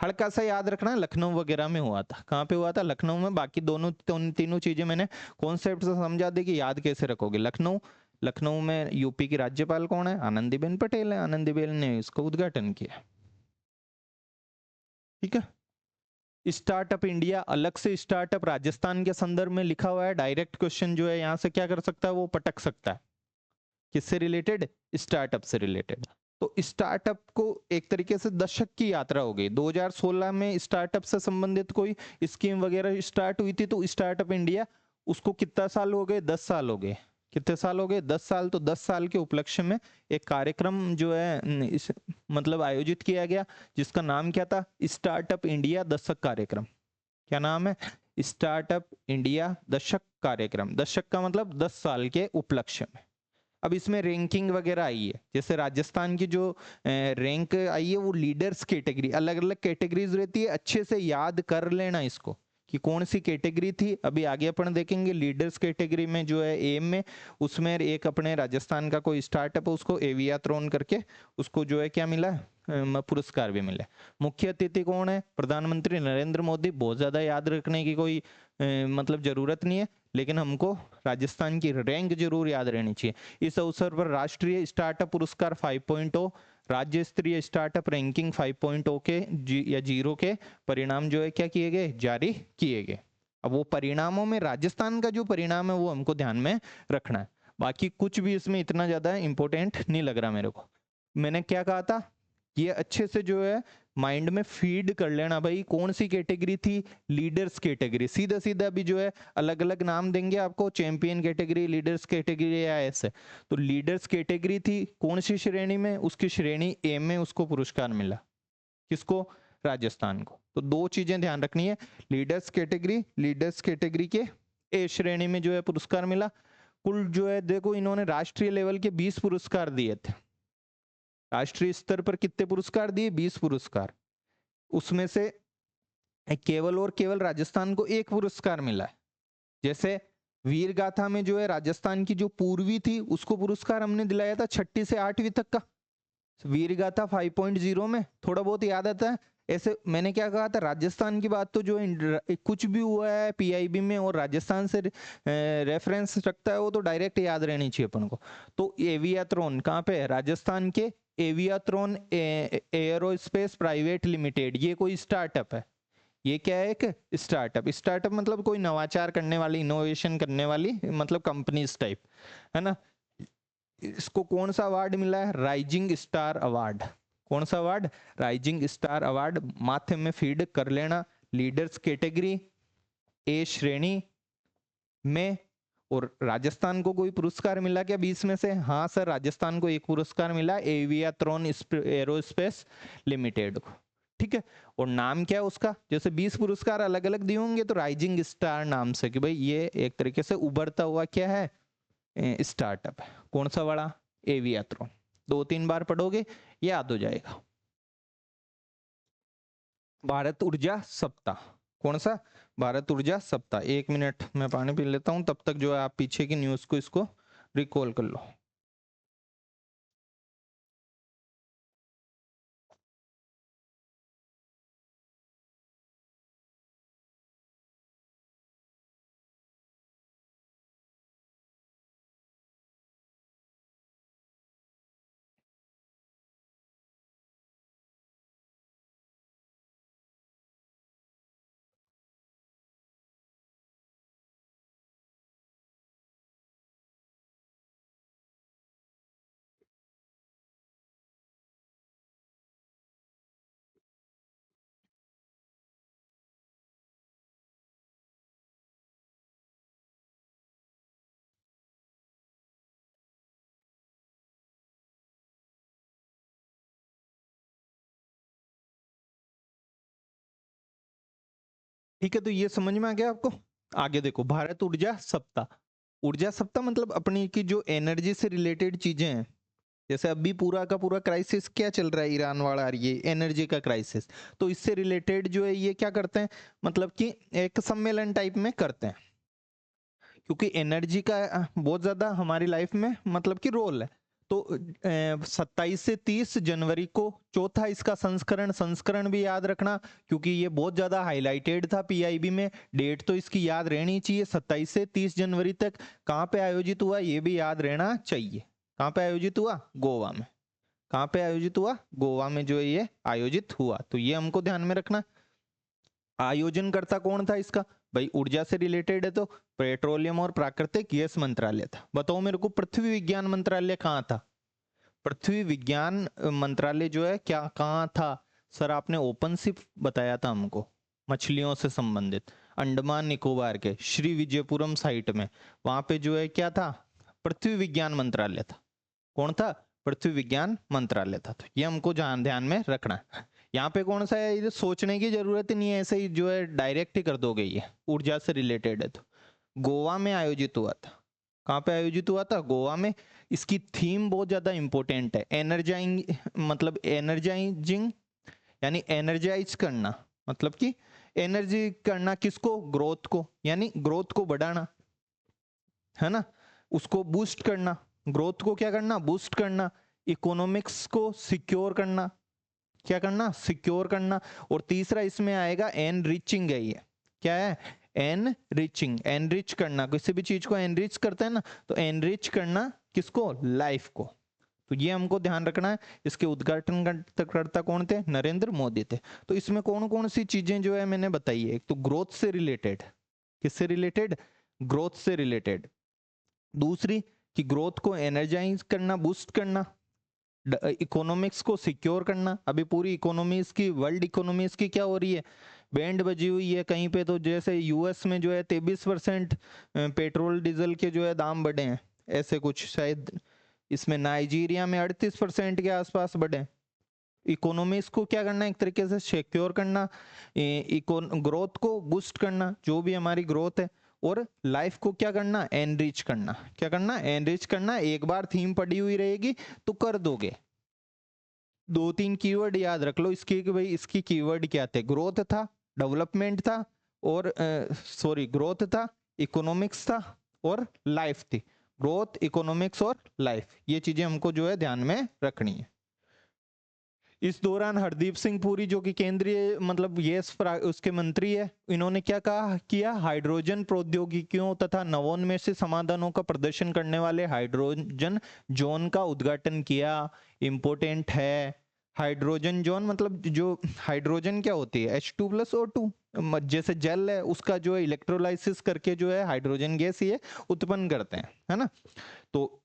हल्का सा याद रखना, लखनऊ वगैरह में हुआ था। कहाँ पे हुआ था? लखनऊ में। बाकी दोनों तीनों चीजें मैंने कॉन्सेप्ट से समझा दी कि याद कैसे रखोगे। लखनऊ, लखनऊ में यूपी की राज्यपाल कौन है? आनंदीबेन पटेल है। आनंदीबेन ने इसको उद्घाटन किया। ठीक है। स्टार्टअप इंडिया अलग से स्टार्टअप राजस्थान के संदर्भ में लिखा हुआ है। डायरेक्ट क्वेश्चन जो है यहाँ से क्या कर सकता है? वो पटक सकता है। किससे रिलेटेड? स्टार्टअप से रिलेटेड। तो स्टार्टअप को एक तरीके से दशक की यात्रा हो गई। 2016 में स्टार्टअप से संबंधित कोई स्कीम वगैरह स्टार्ट हुई थी, तो स्टार्टअप इंडिया, उसको कितना साल हो गए? 10 साल हो गए। कितने साल हो गए? 10 साल। तो 10 साल के उपलक्ष्य में एक कार्यक्रम जो है इस मतलब आयोजित किया गया, जिसका नाम क्या था? स्टार्टअप इंडिया दशक कार्यक्रम। क्या नाम है? स्टार्टअप इंडिया दशक कार्यक्रम। दशक का मतलब 10 साल के उपलक्ष्य में। अब इसमें रैंकिंग वगैरह आई है। जैसे राजस्थान की जो रैंक आई है, वो लीडर्स कैटेगरी, अलग अलग कैटेगरीज रहती है। अच्छे से याद कर लेना इसको कि कौन सी कैटेगरी थी। अभी आगे अपन देखेंगे। लीडर्स कैटेगरी में जो है एम में, उसमें एक अपने राजस्थान का कोई स्टार्टअप है, उसको एवियाथ्रॉन करके उसको जो है क्या मिला? पुरस्कार भी मिला। मुख्य अतिथि कौन है? प्रधानमंत्री नरेंद्र मोदी। बहुत ज्यादा याद रखने की कोई मतलब जरूरत नहीं है, लेकिन हमको राजस्थान की रैंक जरूर याद रहनी चाहिए। इस अवसर पर राष्ट्रीय स्टार्टअप पुरस्कार 5.0, राज्य स्तरीय स्टार्टअप रैंकिंग 5.0 के या 0 के परिणाम जो है क्या किए गए? जारी किए गए। अब वो परिणामों में राजस्थान का जो परिणाम है वो हमको ध्यान में रखना है। बाकी कुछ भी इसमें इतना ज्यादा इंपॉर्टेंट नहीं लग रहा मेरे को। मैंने क्या कहा था? ये अच्छे से जो है माइंड में फीड कर लेना भाई। कौन सी कैटेगरी थी? Leaders category. सीधा सीधा भी जो है अलग अलग नाम देंगे आपको, चैंपियन कैटेगरी, लीडर्स कैटेगरी या ऐसे। तो लीडर्स कैटेगरी थी कौन सी श्रेणी में? उसकी श्रेणी ए में उसको पुरस्कार मिला। किसको? राजस्थान को। तो दो चीजें ध्यान रखनी है। लीडर्स कैटेगरी के ए श्रेणी में जो है पुरस्कार मिला। कुल जो है देखो, इन्होंने राष्ट्रीय लेवल के 20 पुरस्कार दिए थे। राष्ट्रीय स्तर पर कितने पुरस्कार दिए? 20 पुरस्कार। उसमें से केवल और केवल राजस्थान को एक पुरस्कार मिला है। जैसे वीर गाथा में जो है राजस्थान की जो पूर्वी थी, उसको पुरस्कार हमने दिलाया था 6ठी से 8वीं तक का। वीर गाथा 5.0 में थोड़ा बहुत याद आता है। ऐसे मैंने क्या कहा था? राजस्थान की बात तो जो कुछ भी हुआ है पीआईबी में और राजस्थान से रेफरेंस रखता है, वो तो डायरेक्ट याद रहनी चाहिए अपन को। तो एवियाथ्रॉन कहाँ पे है? राजस्थान के एवियाथ्रॉन एयरोस्पेस प्राइवेट लिमिटेड, ये कोई स्टार्टअप है। ये क्या है? एक स्टार्टअप। स्टार्टअप मतलब कोई नवाचार करने वाली, इनोवेशन करने वाली मतलब कंपनीज टाइप, है ना। इसको कौन सा अवार्ड मिला है? Rising star award. कौन सा अवार्ड? Rising star award. माथे में फीड कर लेना। लीडर्स कैटेगरी ए श्रेणी में। और राजस्थान को कोई पुरस्कार मिला क्या 20 में से? हाँ सर, राजस्थान को एक पुरस्कार मिला, एवियाथ्रॉन एरोस्पेस लिमिटेड को। ठीक है। और नाम क्या है उसका, जैसे 20 पुरस्कार अलग अलग दिए होंगे तो राइजिंग स्टार नाम से, कि भाई ये एक तरीके से उभरता हुआ क्या है, स्टार्टअप है। कौन सा वाला, एवियाट्रॉन। 2-3 बार पढ़ोगे याद हो जाएगा। भारत ऊर्जा सप्ताह, कौन सा, भारत ऊर्जा सप्ताह। 1 मिनट मैं पानी पी लेता हूं, तब तक जो है आप पीछे की न्यूज को इसको रिकॉल कर लो। ठीक है, तो ये समझ में आ गया आपको। आगे देखो, भारत ऊर्जा सप्ताह। ऊर्जा सप्ताह मतलब अपनी की जो एनर्जी से रिलेटेड चीजें हैं, जैसे अभी पूरा का पूरा क्राइसिस क्या चल रहा है, ईरान वाला, ये एनर्जी का क्राइसिस, तो इससे रिलेटेड जो है ये क्या करते हैं, मतलब कि एक सम्मेलन टाइप में करते हैं, क्योंकि एनर्जी का बहुत ज्यादा हमारी लाइफ में मतलब कि रोल है। तो 27 से 30 जनवरी को चौथा इसका संस्करण, संस्करण भी याद रखना, क्योंकि ये बहुत ज्यादा हाईलाइटेड था पीआईबी में। डेट तो इसकी याद रहनी चाहिए, 27 से 30 जनवरी तक। कहाँ पे आयोजित हुआ ये भी याद रहना चाहिए। कहाँ पे आयोजित हुआ, गोवा में। कहाँ पे आयोजित हुआ, गोवा में जो है ये आयोजित हुआ, तो ये हमको ध्यान में रखना। आयोजनकर्ता कौन था इसका, भाई ऊर्जा से रिलेटेड है तो पेट्रोलियम और प्राकृतिक गैस मंत्रालय था। बताओ मेरे को, पृथ्वी विज्ञान मंत्रालय कहाँ था, पृथ्वी विज्ञान मंत्रालय जो है क्या कहाँ था। सर आपने ओपन शिप बताया था हमको, मछलियों से संबंधित, अंडमान निकोबार के श्री विजयपुरम साइट में, वहां पे जो है क्या था, पृथ्वी विज्ञान मंत्रालय था। कौन था, पृथ्वी विज्ञान मंत्रालय था। तो ये हमको ध्यान में रखना है। यहाँ पे कौन सा है, ये सोचने की जरूरत ही नहीं है, ऐसे ही जो है डायरेक्ट ही कर दोगे, ये ऊर्जा से रिलेटेड है। तो गोवा में आयोजित हुआ था। कहाँ पे आयोजित हुआ था, गोवा में। इसकी थीम बहुत ज्यादा इंपॉर्टेंट है, एनर्जाइंग, मतलब एनर्जाइजिंग, यानी एनर्जाइज करना, मतलब कि एनर्जी करना किसको, ग्रोथ को, यानी ग्रोथ को बढ़ाना, है ना, उसको बूस्ट करना। ग्रोथ को क्या करना, बूस्ट करना। इकोनॉमिक्स को सिक्योर करना, क्या करना, सिक्योर करना। और तीसरा इसमें आएगा एनरिचिंग है, ये क्या है, एनरिचिंग, एनरिच करना। किसी भी चीज को एनरिच करते हैं ना, तो एनरिच करना किसको, लाइफ को। तो ये हमको ध्यान रखना है। इसके उद्घाटनकर्ता कौन थे, नरेंद्र मोदी थे। तो इसमें कौन कौन सी चीजें जो है मैंने बताई है, एक तो ग्रोथ से रिलेटेड, किससे रिलेटेड, ग्रोथ से रिलेटेड। दूसरी कि ग्रोथ को एनर्जाइज करना, बूस्ट करना। इकोनॉमिक्स को सिक्योर करना, अभी पूरी इकोनॉमीज की, वर्ल्ड इकोनॉमीज की क्या हो रही है, बैंड बजी हुई है कहीं पे। तो जैसे यूएस में जो है 23% पेट्रोल डीजल के जो है दाम बढ़े हैं, ऐसे कुछ शायद। इसमें नाइजीरिया में 38% के आसपास बढ़े। इकोनॉमीज को क्या करना है, एक तरीके से सिक्योर करना, ग्रोथ को बूस्ट करना, जो भी हमारी ग्रोथ है। और लाइफ को क्या करना, एनरिच करना। क्या करना, एनरिच करना। एक बार थीम पड़ी हुई रहेगी तो कर दोगे। 2-3 कीवर्ड याद रख लो इसके, कि भाई इसकी कीवर्ड क्या थे, ग्रोथ था, डेवलपमेंट था, और सॉरी ग्रोथ था, इकोनॉमिक्स था, और लाइफ थी। ग्रोथ, इकोनॉमिक्स और लाइफ, ये चीजें हमको जो है ध्यान में रखनी है। इस दौरान हरदीप सिंह पुरी जो कि केंद्रीय मतलब ये उसके मंत्री है, इन्होंने क्या कहा किया, हाइड्रोजन प्रौद्योगिकियों तथा नवोन्मेषी समाधानों का प्रदर्शन करने वाले हाइड्रोजन जोन का उद्घाटन किया। इंपोर्टेंट है। हाइड्रोजन जोन मतलब जो हाइड्रोजन क्या होती है, H2+O2, जैसे जल है उसका जो है इलेक्ट्रोलाइसिस करके जो है हाइड्रोजन गैस ये उत्पन्न करते हैं, है ना। तो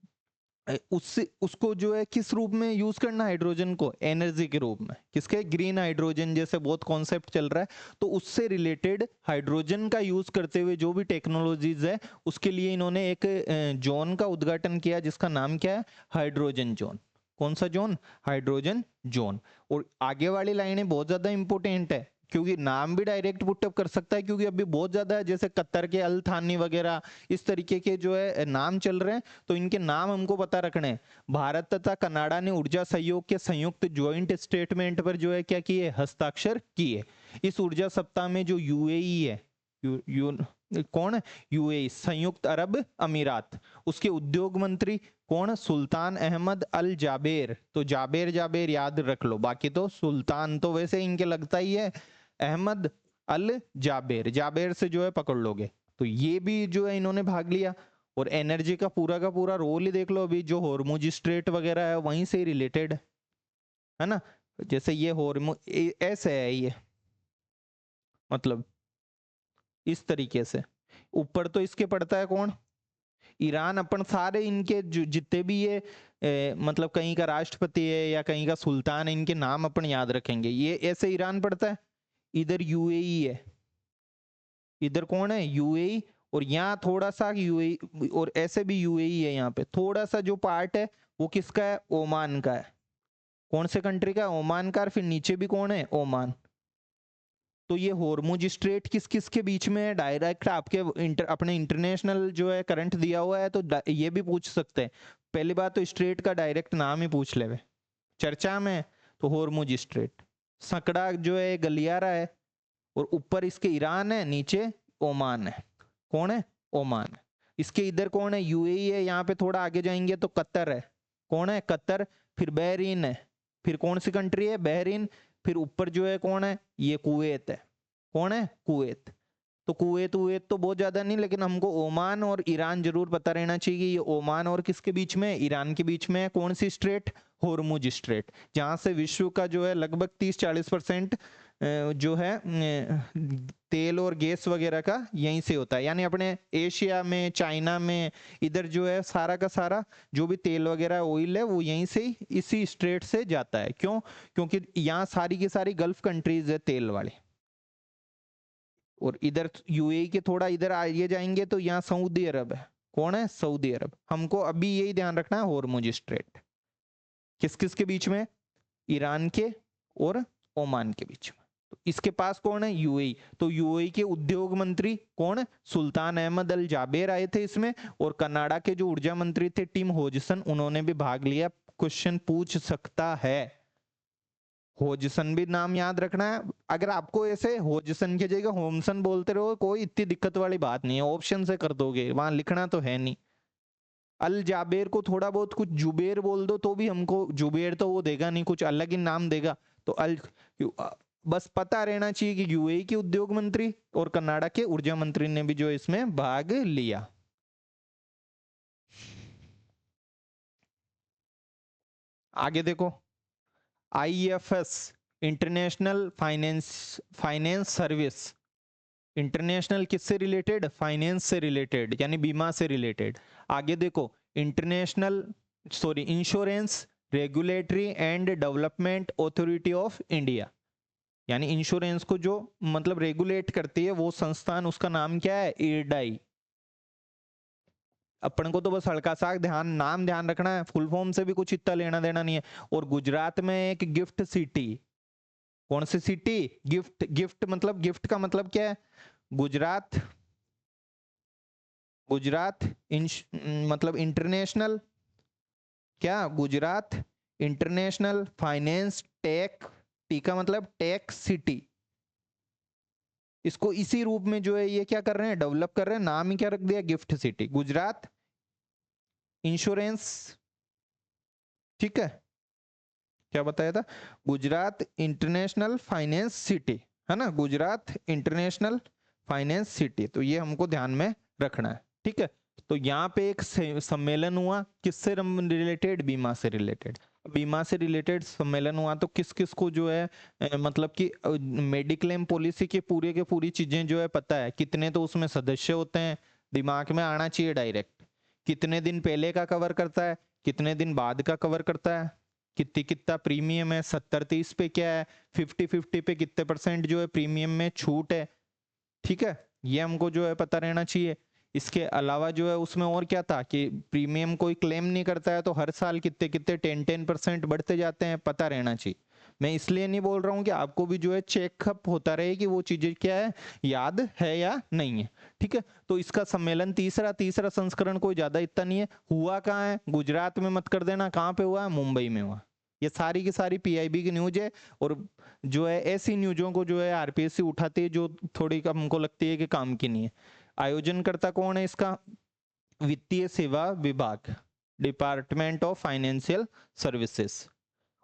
उससे उसको जो है किस रूप में यूज करना, हाइड्रोजन को एनर्जी के रूप में, किसके, ग्रीन हाइड्रोजन जैसे बहुत कॉन्सेप्ट चल रहा है। तो उससे रिलेटेड हाइड्रोजन का यूज करते हुए जो भी टेक्नोलॉजीज है, उसके लिए इन्होंने एक जोन का उद्घाटन किया जिसका नाम क्या है, हाइड्रोजन जोन। कौन सा जोन? Hydrogen zone. और आगे वाली लाइनें बहुत ज्यादा इंपॉर्टेंट है, क्योंकि नाम भी डायरेक्ट पुटअप कर सकता है, क्योंकि अभी बहुत ज्यादा जैसे कतर के अल थानी वगैरह इस तरीके के जो है नाम चल रहे हैं, तो इनके नाम हमको पता रखने हैं। भारत तथा कनाडा ने ऊर्जा सहयोग के संयुक्त ज्वाइंट स्टेटमेंट पर जो है क्या किए? हस्ताक्षर किए। इस ऊर्जा सप्ताह में जो यूएई है, कौन है? यूएई, संयुक्त अरब अमीरात, उसके उद्योग मंत्री कौन? सुल्तान अहमद अल जाबेर। तो जाबेर जाबेर याद रख लो, बाकी तो सुल्तान तो वैसे इनके लगता ही है। अहमद अल जाबेर, जाबेर से जो है पकड़ लोगे। तो ये भी जो है इन्होंने भाग लिया। और एनर्जी का पूरा रोल ही देख लो, अभी जो हॉर्मुज स्ट्रेट वगैरह है वहीं से रिलेटेड है ना। जैसे ये हॉर्मुज ऐसे है, ये मतलब इस तरीके से। ऊपर तो इसके पड़ता है कौन? ईरान। अपन सारे इनके जितने भी ये मतलब कहीं का राष्ट्रपति है या कहीं का सुल्तान है, इनके नाम अपन याद रखेंगे। ये ऐसे ईरान पड़ता है, इधर यूएई है, इधर कौन है? यूएई। और यहाँ थोड़ा सा यूएई, और ऐसे भी यूएई है। यहाँ पे थोड़ा सा जो पार्ट है वो किसका है? ओमान का है। कौन से कंट्री का? ओमान का। फिर नीचे भी कौन है? ओमान। तो ये हॉर्मुज स्ट्रेट किस किस के बीच में है? डायरेक्ट आपके अपने इंटरनेशनल जो है करंट दिया हुआ है, तो ये भी पूछ सकते हैं। पहली बात तो स्ट्रेट का डायरेक्ट नाम ही पूछ ले चर्चा में, तो हॉर्मुज स्ट्रेट। सकड़ा जो है गलियारा है, और ऊपर इसके ईरान है, नीचे ओमान है। कौन है? ओमान। इसके इधर कौन है? यूएई है। यहाँ पे थोड़ा आगे जाएंगे तो कतर है। कौन है? कतर। फिर बहरीन है। फिर कौन सी कंट्री है? बहरीन। फिर ऊपर जो है कौन है? ये कुवैत है। कौन है? कुवैत। तो कुवैत वुवैत तो बहुत ज्यादा नहीं, लेकिन हमको ओमान और ईरान जरूर पता रहना चाहिए कि ये ओमान और किसके बीच में? ईरान के बीच में है। कौन सी स्ट्रेट? हॉर्मुज स्ट्रेट, जहां से विश्व का जो है लगभग 30-40% जो है तेल और गैस वगैरह का यहीं से होता है। यानी अपने एशिया में, चाइना में, इधर जो है सारा का सारा जो भी तेल वगैरह ऑयल है वो यहीं से ही, इसी स्ट्रेट से जाता है। क्यों? क्योंकि यहाँ सारी की सारी गल्फ कंट्रीज है तेल वाले। और इधर यूएई के थोड़ा इधर आगे जाएंगे तो यहाँ सऊदी अरब है। कौन है? सऊदी अरब। हमको अभी यही ध्यान रखना है, हॉर्मुज स्ट्रेट किस किस के बीच में? ईरान के और ओमान के बीच में। तो इसके पास कौन है? यूएई। तो यूएई के उद्योग मंत्री कौन है? सुल्तान अहमद अल जाबेर आए थे इसमें। और कनाडा के जो ऊर्जा मंत्री थे टिम होजसन, उन्होंने भी भाग लिया। क्वेश्चन पूछ सकता है। होजसन भी नाम याद रखना है। अगर आपको ऐसे होजसन की जगह होमसन बोलते रहो, कोई इतनी दिक्कत वाली बात नहीं है, ऑप्शन से कर दोगे, वहां लिखना तो है नहीं। अल जाबेर को थोड़ा बहुत कुछ जुबेर बोल दो तो भी हमको जुबेर तो वो देगा नहीं, कुछ अलग ही नाम देगा। तो बस पता रहना चाहिए कि यूएई के उद्योग मंत्री और कनाडा के ऊर्जा मंत्री ने भी जो इसमें भाग लिया। आगे देखो, IFS, international finance service. International किससे रिलेटेड? फाइनेंस से रिलेटेड, यानी बीमा से रिलेटेड। आगे देखो, insurance regulatory and development authority of India, यानी इंश्योरेंस को जो मतलब रेगुलेट करती है वो संस्थान, उसका नाम क्या है? इरडाई। अपन को तो बस हल्का सा नाम ध्यान रखना है, फुल फॉर्म से भी कुछ इतना लेना देना नहीं है। और गुजरात में एक गिफ्ट सिटी। कौन सी सिटी? गिफ्ट। गिफ्ट मतलब, गिफ्ट का मतलब क्या है? गुजरात। गुजरात मतलब इंटरनेशनल क्या? Gujarat international finance take, T का मतलब टेक सिटी। इसको इसी रूप में जो है ये क्या कर रहे हैं? डेवलप कर रहे हैं। नाम ही क्या रख दिया? Gift city. गुजरात इंश्योरेंस, ठीक है, क्या बताया था? गुजरात इंटरनेशनल फाइनेंस सिटी, है ना, गुजरात इंटरनेशनल फाइनेंस सिटी। तो ये हमको ध्यान में रखना है, ठीक है। तो यहाँ पे एक सम्मेलन हुआ, किससे रिलेटेड? बीमा से रिलेटेड। बीमा से रिलेटेड सम्मेलन हुआ तो किस किस को जो है मतलब कि मेडिक्लेम पॉलिसी की पूरी के पूरी चीजें जो है पता है। कितने तो उसमें सदस्य होते हैं, दिमाग में आना चाहिए डायरेक्ट। कितने दिन पहले का कवर करता है, कितने दिन बाद का कवर करता है, कितना प्रीमियम है, 70-30 पे क्या है, 50-50 पे कितने % जो है प्रीमियम में छूट है, ठीक है। ये हमको जो है पता रहना चाहिए। इसके अलावा जो है उसमें और क्या था कि प्रीमियम कोई क्लेम नहीं करता है तो हर साल कितने कितने 10% बढ़ते जाते हैं, पता रहना चाहिए। मैं इसलिए नहीं बोल रहा हूँ कि आपको भी जो है चेकअप होता रहे कि वो चीजें क्या है, याद है या नहीं है। ठीक है, तो इसका सम्मेलन तीसरा संस्करण कोई ज्यादा इतना नहीं है। हुआ कहाँ है, गुजरात में मत कर देना, कहाँ पे हुआ है, मुंबई में हुआ। ये सारी की सारी पीआईबी की न्यूज है। और जो है ऐसी न्यूजों को जो है आरपीएससी उठाती है जो थोड़ी हमको लगती है कि काम की नहीं है। आयोजनकर्ता कौन है इसका, वित्तीय सेवा विभाग, डिपार्टमेंट ऑफ फाइनेंशियल सर्विसेज।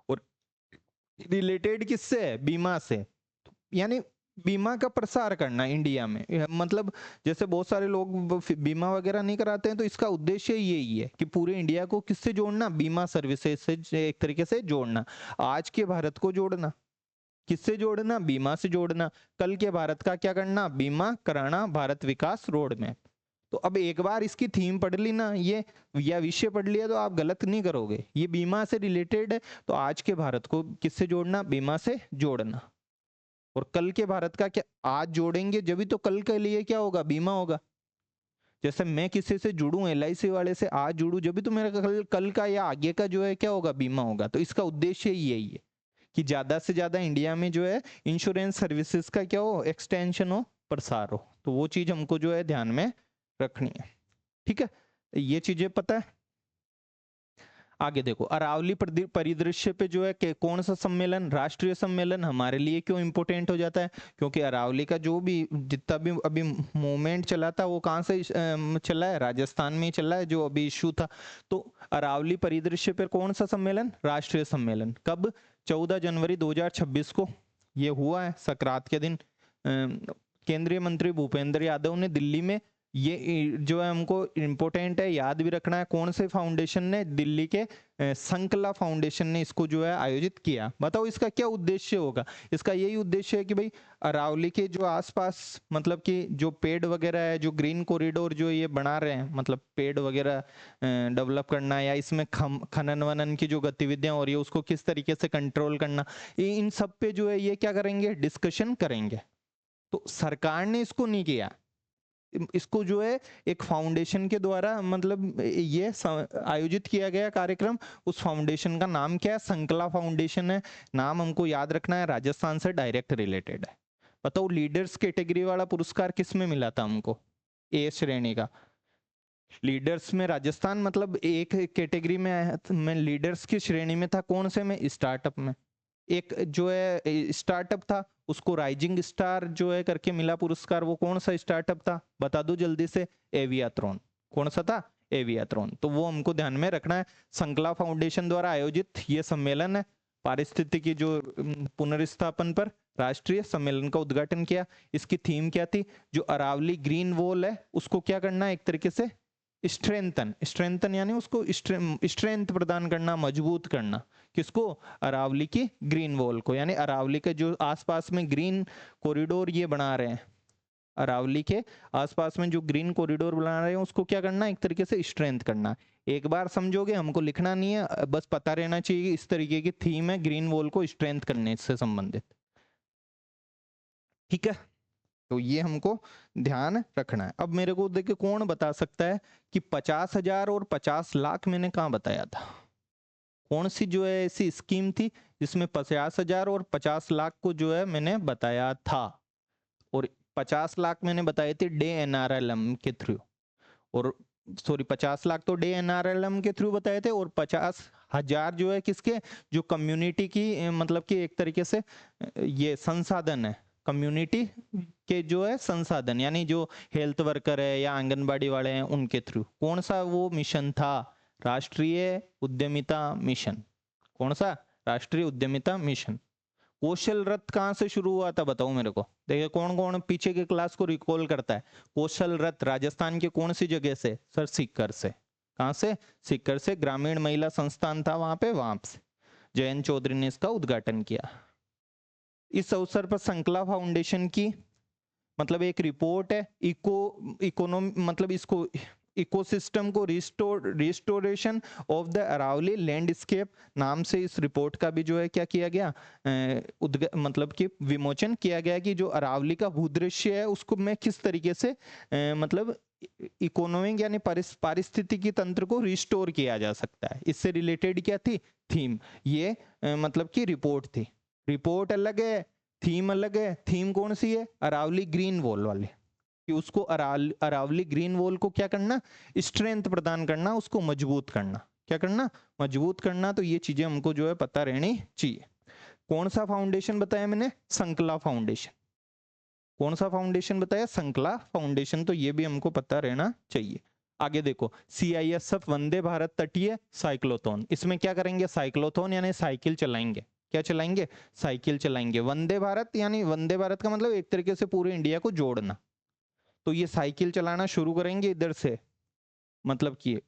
और रिलेटेड किससे है, बीमा से। यानी बीमा का प्रसार करना इंडिया में, मतलब जैसे बहुत सारे लोग बीमा वगैरह नहीं कराते हैं, तो इसका उद्देश्य यही है कि पूरे इंडिया को किससे जोड़ना, बीमा सर्विसेज से एक तरीके से जोड़ना। आज के भारत को जोड़ना, किससे जोड़ना, बीमा से जोड़ना। कल के भारत का क्या करना, बीमा कराना, भारत विकास रोड मैप। तो अब एक बार इसकी थीम पढ़ ली ना ये, या विषय पढ़ लिया, तो आप गलत नहीं करोगे। ये बीमा से रिलेटेड है, तो आज के भारत को किससे जोड़ना, बीमा से जोड़ना। और कल के भारत का क्या, आज जोड़ेंगे जब भी तो कल के लिए क्या होगा, बीमा होगा। जैसे मैं किसी से जुड़ूं, एलआईसी वाले से आज जुड़ूं, जब भी तो मेरा कल का या आगे का जो है क्या होगा, बीमा होगा। तो इसका उद्देश्य यही है कि ज्यादा से ज्यादा इंडिया में जो है इंश्योरेंस सर्विसेज का क्या हो, एक्सटेंशन हो, प्रसार हो। तो वो चीज हमको जो है ध्यान में रखनी है। ठीक है, ये चीजें पता है। आगे देखो, अरावली परिदृश्य पे जो है कौन सा सम्मेलन, राष्ट्रीय सम्मेलन हमारे लिए क्यों इंपोर्टेंट हो जाता है, क्योंकि अरावली का जो भी जितना भी अभी मूवमेंट चला था वो कहाँ से चला है, राजस्थान में ही चला है, जो अभी इशू था। तो अरावली परिदृश्य पे कौन सा सम्मेलन, राष्ट्रीय सम्मेलन। कब, 14 जनवरी 2026 को ये हुआ है, सकरात के दिन। केंद्रीय मंत्री भूपेंद्र यादव ने दिल्ली में, ये जो है हमको इम्पोर्टेंट है, याद भी रखना है, कौन से फाउंडेशन ने, दिल्ली के संकला फाउंडेशन ने इसको जो है आयोजित किया। बताओ इसका क्या उद्देश्य होगा। इसका यही उद्देश्य है कि भाई अरावली के जो आसपास, मतलब कि जो पेड़ वगैरह है, जो ग्रीन कॉरिडोर जो ये बना रहे हैं, मतलब पेड़ वगैरह डेवलप करना, या इसमें खनन वनन की जो गतिविधियां हो रही है उसको किस तरीके से कंट्रोल करना, इन सब पे जो है ये क्या करेंगे, डिस्कशन करेंगे। तो सरकार ने इसको नहीं किया, इसको जो है एक फाउंडेशन के द्वारा, मतलब ये आयोजित किया गया कार्यक्रम। उस फाउंडेशन का नाम क्या है, संकला फाउंडेशन है। नाम हमको याद रखना है, राजस्थान से डायरेक्ट रिलेटेड है। बताओ लीडर्स कैटेगरी वाला पुरस्कार किस में मिला था हमको, ए श्रेणी का। लीडर्स में राजस्थान, मतलब एक कैटेगरी में आया मैं लीडर्स की श्रेणी में था, कौन से में, स्टार्टअप में। एक जो है स्टार्टअप था, उसको राइजिंग स्टार जो है करके मिला पुरस्कार। वो कौन सा स्टार्टअप था, बता दो जल्दी से, एवियाथ्रॉन। कौन सा था, एवियाथ्रॉन। तो वो हमको ध्यान में रखना है। संकला फाउंडेशन द्वारा आयोजित ये सम्मेलन है, पारिस्थितिकी जो पुनर्स्थापन पर राष्ट्रीय सम्मेलन का उद्घाटन किया। इसकी थीम क्या थी, जो अरावली ग्रीन वॉल है उसको क्या करना है, एक तरीके से स्ट्रेंथन यानी उसको स्ट्रेंथ प्रदान करना, मजबूत करना। किसको, अरावली की ग्रीन वॉल को। यानी अरावली के जो आसपास में ग्रीन कॉरिडोर ये बना रहे हैं, अरावली के आसपास में जो ग्रीन कॉरिडोर बना रहे हैं उसको क्या करना, एक तरीके से स्ट्रेंथ करना। एक बार समझोगे, हमको लिखना नहीं है, बस पता रहना चाहिए इस तरीके की थीम है, ग्रीन वॉल को स्ट्रेंथ करने से संबंधित। ठीक है, तो ये हमको ध्यान रखना है। अब मेरे को देखिए कौन बता सकता है कि 50,000 और 50 लाख मैंने कहाँ बताया था, कौन सी जो है ऐसी स्कीम थी जिसमें 50,000 और 50 लाख को जो है मैंने बताया था। और 50 लाख मैंने बताए थे डे एनआरएलएम के थ्रू, और सॉरी 50 लाख तो डे एनआरएलएम के थ्रू बताए थे, और 50,000 जो है किसके, जो कम्युनिटी की, मतलब कि एक तरीके से ये संसाधन है, कम्युनिटी के जो है संसाधन, यानी जो हेल्थ वर्कर है या आंगनबाड़ी वाले हैं उनके थ्रू। कौन सा वो मिशन था, राष्ट्रीय उद्यमिता मिशन। कौन सा, राष्ट्रीय उद्यमिता मिशन। कौशल रथ कहाँ से शुरू हुआ था, बताओ मेरे को। देखिए कौन कौन पीछे के क्लास को रिकॉल करता है। कौशल रथ राजस्थान के कौन सी जगह से, सर सीकर से। कहाँ से, सीकर से। ग्रामीण महिला संस्थान था वहां पे, वहां से जयंत चौधरी ने इसका उद्घाटन किया। इस अवसर पर संकला फाउंडेशन की, मतलब एक रिपोर्ट है, इकोनॉमी, मतलब इसको इकोसिस्टम को restoration of the Aravalli landscape नाम से इस रिपोर्ट का भी जो है क्या किया गया, मतलब कि विमोचन किया गया कि जो अरावली का भूदृश्य है उसको मैं किस तरीके से मतलब इकोनॉमिक यानी पारिस्थितिकी तंत्र को रिस्टोर किया जा सकता है। इससे रिलेटेड क्या थी थीम, ये मतलब कि रिपोर्ट थी। रिपोर्ट अलग है, थीम अलग है। थीम कौन सी है, अरावली ग्रीन वॉल वाले, कि उसको अरावली ग्रीन वॉल को क्या करना, स्ट्रेंथ प्रदान करना, उसको मजबूत करना। क्या करना, मजबूत करना। तो ये चीजें हमको जो है पता रहनी चाहिए। कौन सा फाउंडेशन बताया मैंने, संकला फाउंडेशन। कौन सा फाउंडेशन बताया, संकला फाउंडेशन। तो ये भी हमको पता रहना चाहिए। आगे देखो, CISF वंदे भारत तटीय साइक्लोथॉन। इसमें क्या करेंगे, साइक्लोथॉन यानी साइकिल चलाएंगे। क्या चलाएंगे, साइकिल चलाएंगे। वंदे भारत यानी वंदे भारत का मतलब एक तरीके से पूरे इंडिया को जोड़ना। तो ये साइकिल चलाना शुरू करेंगे इधर से, मतलब कि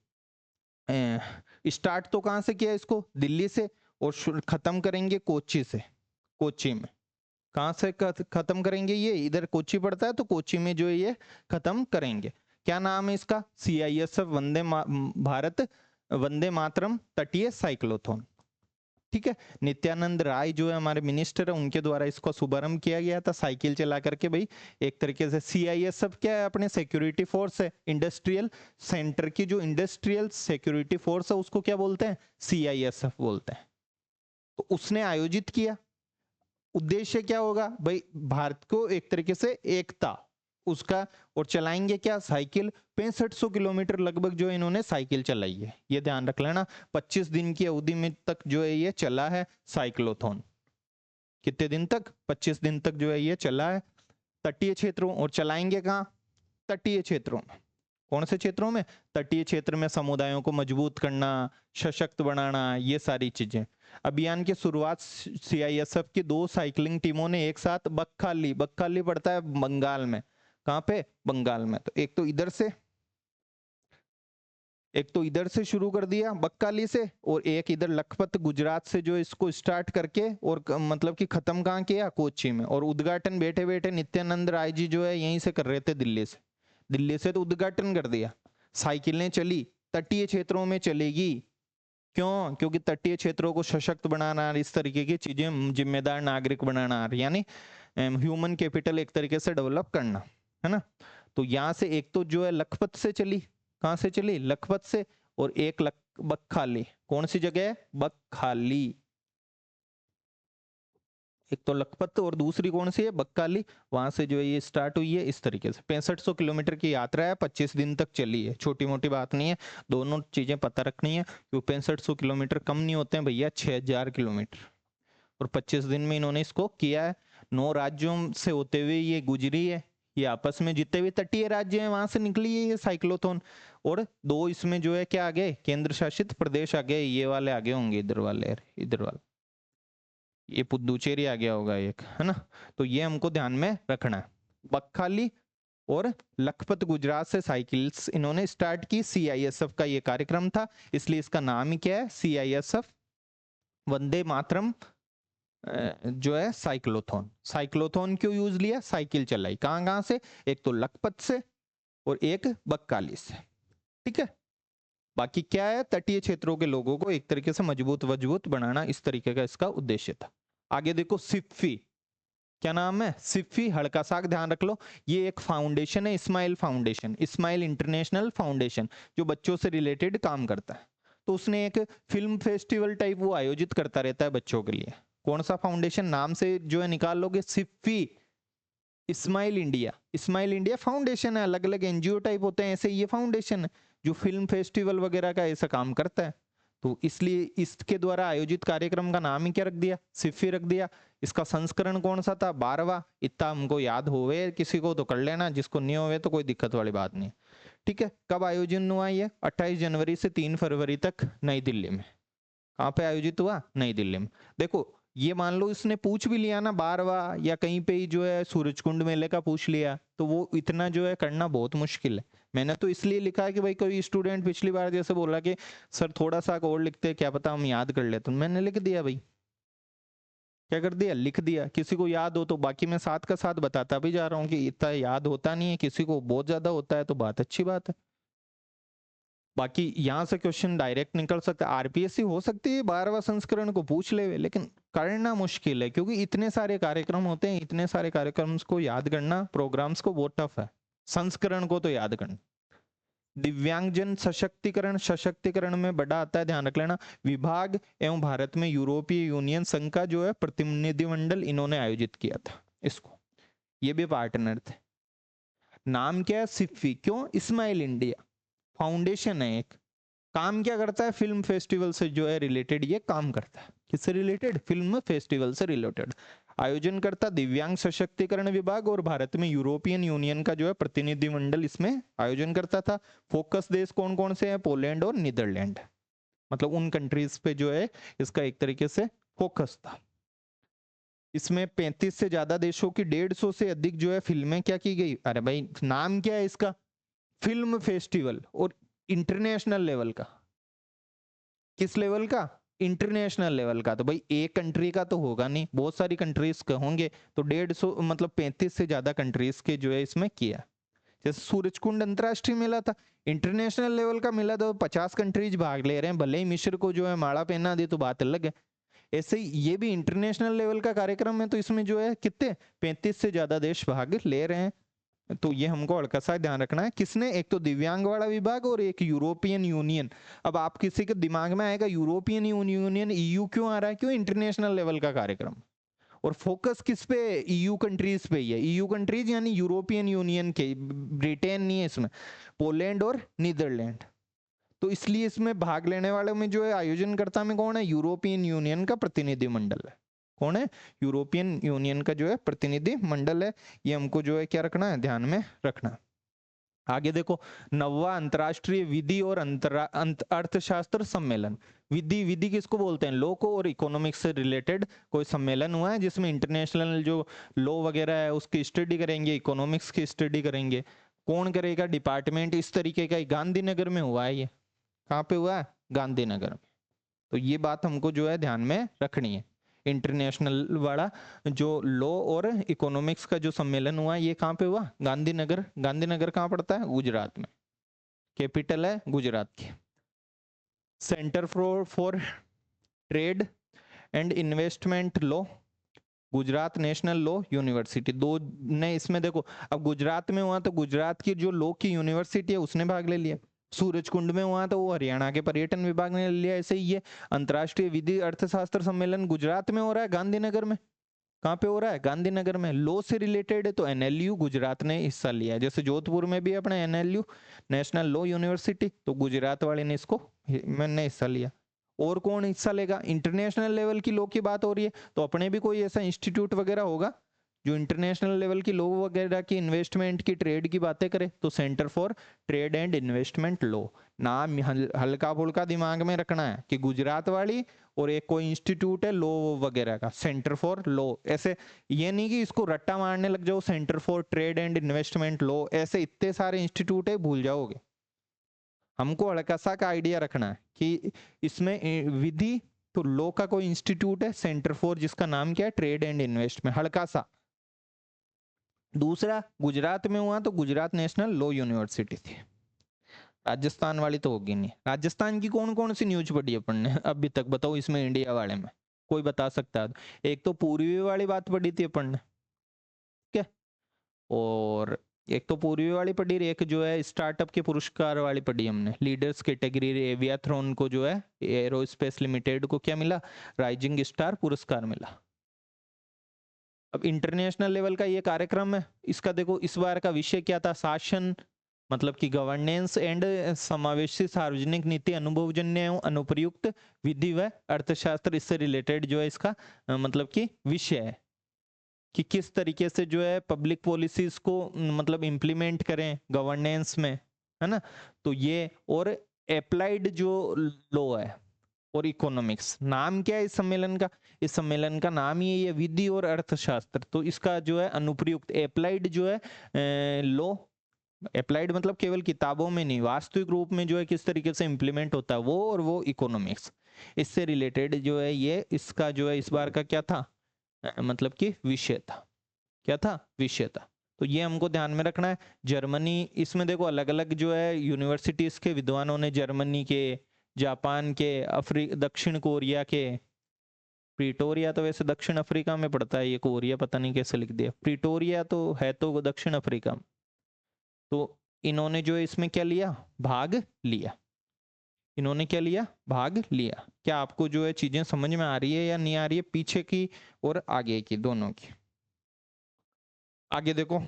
स्टार्ट तो कहां से किया इसको, दिल्ली से, और खत्म करेंगे कोच्चि से। कोच्चि में कहां से खत्म करेंगे, ये इधर कोच्चि पड़ता है तो कोच्चि में जो है ये खत्म करेंगे। क्या नाम है इसका, CISF भारत वंदे मातरम तटीय साइक्लोथॉन। ठीक है, नित्यानंद राय जो है हमारे मिनिस्टर है, उनके द्वारा इसका शुभारंभ किया गया था, साइकिल चला करके। भाई एक तरीके से CISF क्या है, अपने सिक्योरिटी फोर्स है, इंडस्ट्रियल सेंटर की जो इंडस्ट्रियल सिक्योरिटी फोर्स है उसको क्या बोलते हैं, CISF बोलते हैं। तो उसने आयोजित किया। उद्देश्य क्या होगा भाई, भारत को एक तरीके से एकता उसका, और चलाएंगे क्या, साइकिल। 6500 किलोमीटर लगभग जो इन्होंने साइकिल चलाई है, ये ध्यान रख लेना। 25 दिन की अवधि में तक जो है ये चला है साइक्लोथॉन। कितने दिन तक, 25 दिन तक जो है ये चला है तटीय क्षेत्रों। और चलाएंगे कहाँ, तटीय क्षेत्रों में। कौन से क्षेत्रों में, तटीय क्षेत्र में। समुदायों को मजबूत करना, सशक्त बनाना, ये सारी चीजें। अभियान की शुरुआत CISF की 2 साइकिलिंग टीमों ने एक साथ बकखाली, बकखाली पड़ता है बंगाल में, कहां पे, बंगाल में। तो एक तो इधर से शुरू कर दिया बक्काली से, और एक इधर लखपत गुजरात से जो इसको स्टार्ट करके और मतलब कि खत्म कहाँ किया, कोच्चि में। और उद्घाटन बैठे बैठे नित्यानंद राय जी जो है यहीं से कर रहे थे, दिल्ली से। दिल्ली से तो उद्घाटन कर दिया। साइकिलें चली, तटीय क्षेत्रों में चलेगी। क्यों, क्योंकि तटीय क्षेत्रों को सशक्त बनाना, इस तरीके की चीजें, जिम्मेदार नागरिक बनाना, यानी ह्यूमन कैपिटल एक तरीके से डेवलप करना, है ना। तो यहाँ से एक तो जो है लखपत से चली, कहां से चली, लखपत से। और एक बकखाली, कौन सी जगह है, बकखाली। एक तो लखपत और दूसरी कौन सी है, बक्काली। वहां से जो है ये स्टार्ट हुई है। इस तरीके से 6500 किलोमीटर की यात्रा है, 25 दिन तक चली है। छोटी मोटी बात नहीं है, दोनों चीजें पता रखनी है। क्योंकि 6500 किलोमीटर कम नहीं होते हैं भैया, 6000 किलोमीटर। और 25 दिन में इन्होंने इसको किया है। 9 राज्यों से होते हुए ये गुजरी है। ये आपस में जितने भी तटीय राज्य हैं वहां से निकली है ये साइक्लोथॉन। और 2 इसमें जो है क्या आ गए, केंद्र शासित प्रदेश आ गए। ये वाले आगे होंगे, इधर वाले, इधर वाले, ये पुदुचेरी आ गया होगा एक, है ना। तो ये हमको ध्यान में रखना है। बकखाली और लखपत गुजरात से साइकिल्स इन्होंने स्टार्ट की। CISF का ये कार्यक्रम था, इसलिए इसका नाम ही क्या है, CISF वंदे मातरम जो है साइक्लोथॉन। साइक्लोथॉन क्यों यूज लिया, साइकिल चलाई। कहां कहां से, एक तो लखपत से और एक बक्काली से। ठीक है, बाकी क्या है, तटीय क्षेत्रों के लोगों को एक तरीके से मजबूत मजबूत बनाना, इस तरीके का इसका उद्देश्य था। आगे देखो, सिप्फी। क्या नाम है, सिप्फी हड़का साग। ध्यान रख लो, ये एक फाउंडेशन है, Ismail foundation, Ismail international foundation, जो बच्चों से रिलेटेड काम करता है। तो उसने एक फिल्म फेस्टिवल टाइप वो आयोजित करता रहता है बच्चों के लिए। कौन सा फाउंडेशन, नाम से जो है निकाल लोगे, सिप्फी, smile India. Smile India foundation है, अलग अलग NGO टाइप होते हैं, ऐसे ये फाउंडेशन है जो फिल्म फेस्टिवल वगैरह का ऐसा काम करता है। तो इसलिए इसके द्वारा आयोजित कार्यक्रम का नाम ही क्या रख दिया, सिप्फी रख दिया। इसका संस्करण कौन सा था, 12वां। इतना हमको याद होवे, किसी को तो कर लेना, जिसको नहीं होवे तो कोई दिक्कत वाली बात नहीं। ठीक है, कब आयोजन हुआ ये, 28 जनवरी से 3 फरवरी तक नई दिल्ली में। कहाँ पे आयोजित हुआ, नई दिल्ली में। देखो, ये मान लो इसने पूछ भी लिया ना 12वां, या कहीं पे ही जो है सूरजकुंड मेले का पूछ लिया, तो वो इतना जो है करना बहुत मुश्किल है। मैंने तो इसलिए लिखा है कि भाई कोई स्टूडेंट पिछली बार जैसे बोला कि सर थोड़ा सा और लिखते, क्या पता हम याद कर लेते, तो मैंने लिख दिया भाई। क्या कर दिया, लिख दिया। किसी को याद हो तो, बाकी मैं साथ का साथ बताता भी जा रहा हूँ कि इतना याद होता नहीं है, किसी को बहुत ज्यादा होता है तो बात अच्छी बात है। बाकी यहाँ से क्वेश्चन डायरेक्ट निकल सकता है, आरपीएससी हो सकती है 12वां संस्करण को पूछ ले, लेकिन करना मुश्किल है क्योंकि इतने सारे कार्यक्रम होते हैं, इतने सारे कार्यक्रम को याद करना, प्रोग्राम्स को, बहुत टफ है। संस्करण को तो याद करना। दिव्यांगजन सशक्तिकरण, सशक्तिकरण में बड़ा आता है, ध्यान रख लेना। विभाग एवं भारत में यूरोपीय यूनियन संघ का जो है प्रतिनिधिमंडल इन्होंने आयोजित किया था इसको, ये भी पार्टनर थे। नाम क्या है? सिफी। क्यों? स्माइल इंडिया फाउंडेशन है एक। काम क्या करता है? फिल्म फेस्टिवल से जो है रिलेटेड ये काम करता है। किससे रिलेटेड? फिल्म फेस्टिवल से रिलेटेड। आयोजन करता दिव्यांग सशक्तिकरण विभाग और भारत में यूरोपियन यूनियन का जो है प्रतिनिधिमंडल इसमें आयोजन करता था। फोकस देश कौन कौन से हैं? पोलैंड और नीदरलैंड, मतलब उन कंट्रीज पे जो है इसका एक तरीके से फोकस था। इसमें 35 से ज्यादा देशों की 150 से अधिक जो है फिल्में क्या की गई? अरे भाई नाम क्या है इसका? Film festival. और इंटरनेशनल लेवल का, किस लेवल का? इंटरनेशनल लेवल का। तो भाई एक कंट्री का तो होगा नहीं, बहुत सारी कंट्रीज का होंगे, तो 150 मतलब 35 से ज्यादा कंट्रीज के जो है इसमें किया। जैसे सूरजकुंड अंतरराष्ट्रीय मेला था, इंटरनेशनल लेवल का मिला, तो 50 कंट्रीज भाग ले रहे हैं, भले ही मिस्र को जो है माला पहना दे तो बात अलग है। ऐसे ही ये भी इंटरनेशनल लेवल का कार्यक्रम है, तो इसमें जो है कितने 35 से ज्यादा देश भाग ले रहे हैं। तो ये हमको हल्का सा ध्यान रखना है। किसने? एक तो दिव्यांग वाला विभाग और एक यूरोपियन यूनियन। अब आप किसी के दिमाग में आएगा यूरोपियन यूनियन, ईयू क्यों आ रहा है? क्यों? इंटरनेशनल लेवल का कार्यक्रम। और फोकस किस पे? ईयू कंट्रीज पे ही है। ईयू कंट्रीज यानी यूरोपियन यूनियन के, ब्रिटेन नहीं है इसमें, पोलैंड और नीदरलैंड। तो इसलिए इसमें भाग लेने वालों में जो है आयोजनकर्ता में कौन है? यूरोपियन यूनियन का प्रतिनिधिमंडल है। कौन है? यूरोपियन यूनियन का जो है प्रतिनिधि मंडल है। ये हमको जो है क्या रखना है? ध्यान में रखना। आगे देखो, 9वां अंतरराष्ट्रीय विधि और अर्थशास्त्र सम्मेलन। विधि, विधि किसको बोलते हैं? लॉ को, और इकोनॉमिक्स से रिलेटेड कोई सम्मेलन हुआ है जिसमें इंटरनेशनल जो लॉ वगैरह है उसकी स्टडी करेंगे, इकोनॉमिक्स की स्टडी करेंगे। कौन करेगा? डिपार्टमेंट इस तरीके का। गांधीनगर में हुआ है ये। कहाँ पे हुआ है? गांधीनगर में। तो ये बात हमको जो है ध्यान में रखनी है। इंटरनेशनल वाला जो लॉ और इकोनॉमिक्स का जो सम्मेलन हुआ ये कहाँ पे हुआ? गांधीनगर। गांधीनगर कहाँ पड़ता है? गुजरात में। कैपिटल है गुजरात की। Centre for trade and investment law, Gujarat national law university. दो ने इसमें देखो, अब गुजरात में हुआ तो गुजरात की जो लॉ की यूनिवर्सिटी है उसने भाग ले लिया। सूरजकुंड में हुआ तो वो हरियाणा के पर्यटन विभाग ने ले लिया। ऐसे ही ये अंतरराष्ट्रीय विधि अर्थशास्त्र सम्मेलन गुजरात में हो रहा है, गांधीनगर में। कहाँ पे हो रहा है? गांधीनगर में। लॉ से रिलेटेड है तो एनएलयू गुजरात ने हिस्सा लिया है। जैसे जोधपुर में भी अपने एनएलयू नेशनल लॉ यूनिवर्सिटी, तो गुजरात वाले ने इसको मैंने हिस्सा लिया। और कौन हिस्सा लेगा? इंटरनेशनल लेवल की लॉ की बात हो रही है तो अपने भी कोई ऐसा इंस्टीट्यूट वगैरह होगा जो इंटरनेशनल लेवल की लॉ वगैरह की, इन्वेस्टमेंट की, ट्रेड की बातें करे, तो centre for trade and investment law. नाम हल्का फुल्का दिमाग में रखना है कि गुजरात वाली और एक कोई इंस्टीट्यूट है लॉ वगैरह का, सेंटर फॉर लॉ। ऐसे ये नहीं कि इसको रट्टा मारने लग जाओ, centre for trade and investment law, ऐसे इतने सारे इंस्टीट्यूट है, भूल जाओगे। हमको हल्का सा का आइडिया रखना है कि इसमें विधि तो लॉ का कोई इंस्टीट्यूट है, सेंटर फॉर जिसका नाम क्या है? ट्रेड एंड इन्वेस्टमेंट, हल्का सा। दूसरा, गुजरात में हुआ तो गुजरात नेशनल लॉ यूनिवर्सिटी थी। राजस्थान वाली तो होगी नहीं। राजस्थान की कौन कौन सी न्यूज पढ़ी अपन ने अभी तक? बताओ इसमें इंडिया वाले में कोई बता सकता है? एक तो पूर्वी वाली बात पढ़ी थी अपन ने, क्या? और एक तो पूर्वी वाली पढ़ी, एक जो है स्टार्टअप के पुरस्कार वाली पढ़ी हमने, लीडर्स कैटेगरी। एवियाथ्रॉन को जो है एरोस्पेस लिमिटेड को क्या मिला? राइजिंग स्टार पुरस्कार मिला। अब इंटरनेशनल लेवल का ये कार्यक्रम है, इसका देखो इस बार का विषय क्या था? शासन, मतलब कि गवर्नेंस एंड समावेशी सार्वजनिक नीति, अनुभवजन्य एवं अनुप्रयुक्त विधि व अर्थशास्त्र। इससे रिलेटेड जो है इसका मतलब कि विषय है कि किस तरीके से जो है पब्लिक पॉलिसीज को मतलब इम्प्लीमेंट करें गवर्नेंस में, है ना? तो ये, और अप्लाइड जो लॉ है और इकोनॉमिक्स। नाम क्या है इस सम्मेलन का? इस सम्मेलन का नाम ही है विधि और अर्थशास्त्र। तो इसका जो है अनुप्रयुक्त, अप्लाइड जो है लॉ, अप्लाइड मतलब केवल किताबों में नहीं, वास्तविक रूप में जो है किस तरीके से इंप्लीमेंट होता है वो, और वो इकोनॉमिक्स। इससे रिलेटेड जो है ये इसका जो है इस बार का क्या था? मतलब कि विषय था। क्या था? विषय था। तो ये हमको ध्यान में रखना है। जर्मनी, इसमें देखो अलग अलग जो है यूनिवर्सिटीज के विद्वानों ने, जर्मनी के, जापान के, दक्षिण कोरिया के, प्रिटोरिया तो वैसे दक्षिण अफ्रीका में पड़ता है, ये कोरिया पता नहीं कैसे लिख दिया, प्रिटोरिया तो है तो दक्षिण अफ्रीका में। तो इन्होंने जो है इसमें क्या लिया, भाग लिया। इन्होंने क्या लिया, भाग लिया। क्या आपको जो है चीजें समझ में आ रही है या नहीं आ रही है, पीछे की और आगे की दोनों की? आगे देखो,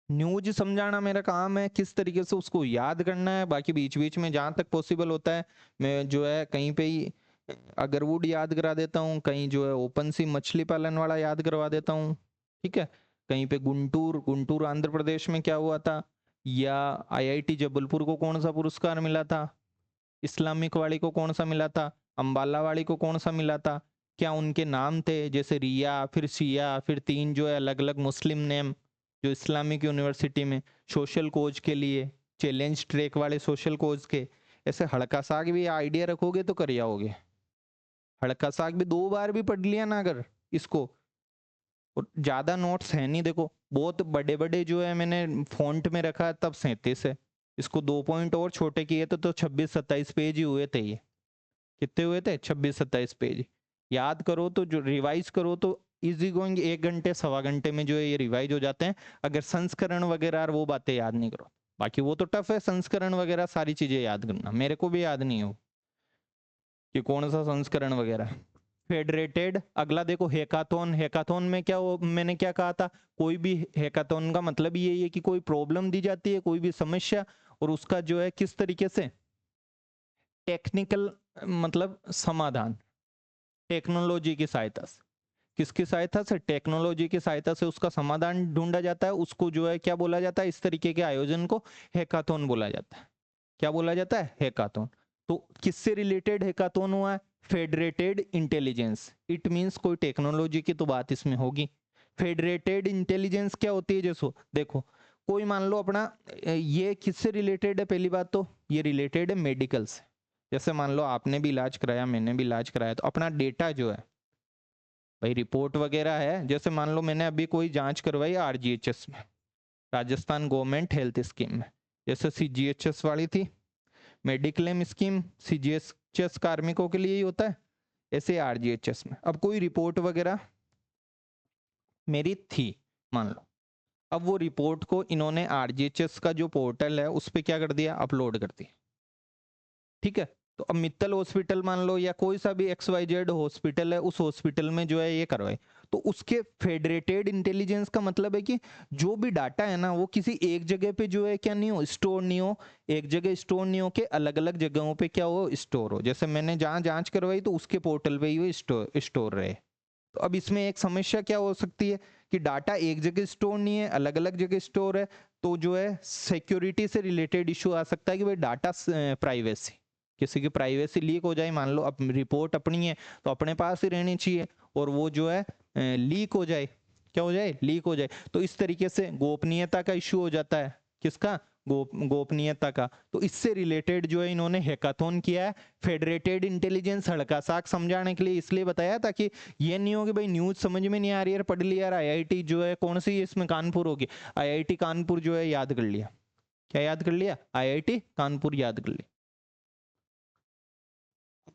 न्यूज समझाना मेरा काम है, किस तरीके से उसको याद करना है। बाकी बीच बीच में जहां तक पॉसिबल होता है मैं जो है कहीं पे ही अगरवुड याद करा देता हूँ, कहीं जो है ओपन सी मछली पालन वाला याद करवा देता हूँ, ठीक है। कहीं पे गुंटूर, गुंटूर आंध्र प्रदेश में क्या हुआ था, या आईआईटी जबलपुर को कौन सा पुरस्कार मिला था, इस्लामिक वाली को कौन सा मिला था, अंबाला वाली को कौन सा मिला था, क्या उनके नाम थे, जैसे रिया, फिर सिया, फिर तीन जो है अलग अलग मुस्लिम नेम जो इस्लामिक यूनिवर्सिटी में सोशल कोज के लिए, चैलेंज ट्रैक वाले सोशल कोज के। ऐसे हड़का साग भी आइडिया रखोगे तो कर जाओगे। हड़का साग भी 2 बार भी पढ़ लिया ना अगर इसको, और ज्यादा नोट्स है नहीं, देखो बहुत बड़े बड़े जो है मैंने फॉन्ट में रखा है, तब 37 है। इसको 2 पॉइंट और छोटे किए तो 26-27 पेज ही हुए थे। ये कितने हुए थे, 26-27 पेज। याद करो तो, जो रिवाइज करो तो इजी गोइंग 1 घंटे 1.25 घंटे में जो है ये रिवाइज हो जाते हैं, अगर संस्करण वगैरह और वो बातें याद नहीं करो। बाकी वो तो टफ है, संस्करण वगैरह सारी चीजें याद करना, मेरे को भी याद नहीं हो कि कौन सा संस्करण वगैरह। फेडरेटेड, अगला देखो हैकाथॉन। हैकाथॉन में क्या हो, मैंने क्या कहा था, कोई भी हैकाथॉन का मतलब यही है कि कोई प्रॉब्लम दी जाती है, कोई भी समस्या, और उसका जो है किस तरीके से टेक्निकल मतलब समाधान, टेक्नोलॉजी की सहायता से, किसकी सहायता से, टेक्नोलॉजी की सहायता से उसका समाधान ढूंढा जाता है। उसको जो है क्या बोला जाता है, इस तरीके के आयोजन को हैकाथॉन बोला जाता है। क्या बोला जाता है, हैकाथॉन। तो किससे रिलेटेड हैकाथॉन हुआ है, फेडरेटेड इंटेलिजेंस। इट मींस कोई टेक्नोलॉजी की तो बात इसमें होगी। फेडरेटेड इंटेलिजेंस क्या होती है, जैसो देखो कोई मान लो अपना, ये किससे रिलेटेड है, पहली बात तो ये रिलेटेड है मेडिकल से। जैसे मान लो आपने भी इलाज कराया, मैंने भी इलाज कराया, तो अपना डेटा जो है भाई, रिपोर्ट वगैरह है, जैसे मान लो मैंने अभी कोई जांच करवाई आरजीएचएस में, राजस्थान गवर्नमेंट हेल्थ स्कीम में, जैसे सीजीएचएस वाली थी, मेडिक्लेम स्कीम सीजीएचएस कार्मिकों के लिए ही होता है, ऐसे आरजीएचएस में। अब कोई रिपोर्ट वगैरह मेरी थी मान लो, अब वो रिपोर्ट को इन्होंने आरजीएचएस का जो पोर्टल है उस पर क्या कर दिया, अपलोड कर दिया, ठीक है। तो अब मित्तल हॉस्पिटल मान लो, या कोई सा भी XYZ हॉस्पिटल है, उस हॉस्पिटल में जो है ये करवाए, तो उसके फेडरेटेड इंटेलिजेंस का मतलब है कि जो भी डाटा है ना, वो किसी एक जगह पे जो है क्या नहीं हो, स्टोर नहीं हो, एक जगह स्टोर नहीं हो के अलग अलग जगहों पे क्या हो, स्टोर हो। जैसे मैंने जहाँ जांच करवाई तो उसके पोर्टल पे ही वो स्टोर रहे। तो अब इसमें एक समस्या क्या हो सकती है कि डाटा एक जगह स्टोर नहीं है, अलग अलग जगह स्टोर है, तो जो है सिक्योरिटी से रिलेटेड इशू आ सकता है कि भाई डाटा प्राइवेसी, किसी की प्राइवेसी लीक हो जाए। मान लो अब रिपोर्ट अपनी है तो अपने पास ही रहनी चाहिए, और वो जो है लीक हो जाए, क्या हो जाए, लीक हो जाए, तो इस तरीके से गोपनीयता का इश्यू हो जाता है। किसका, गोपनीयता का। तो इससे रिलेटेड जो है इन्होंने हैकाथॉन किया है। फेडरेटेड इंटेलिजेंस हल्का साक समझाने के लिए इसलिए बताया ताकि ये नहीं हो कि भाई न्यूज समझ में नहीं आ रही है, पढ़ लिया यार, आईआईटी जो है कौन सी इसमें कानपुर होगी, आईआईटी कानपुर जो है याद कर लिया, क्या याद कर लिया, आईआईटी कानपुर याद कर लिया।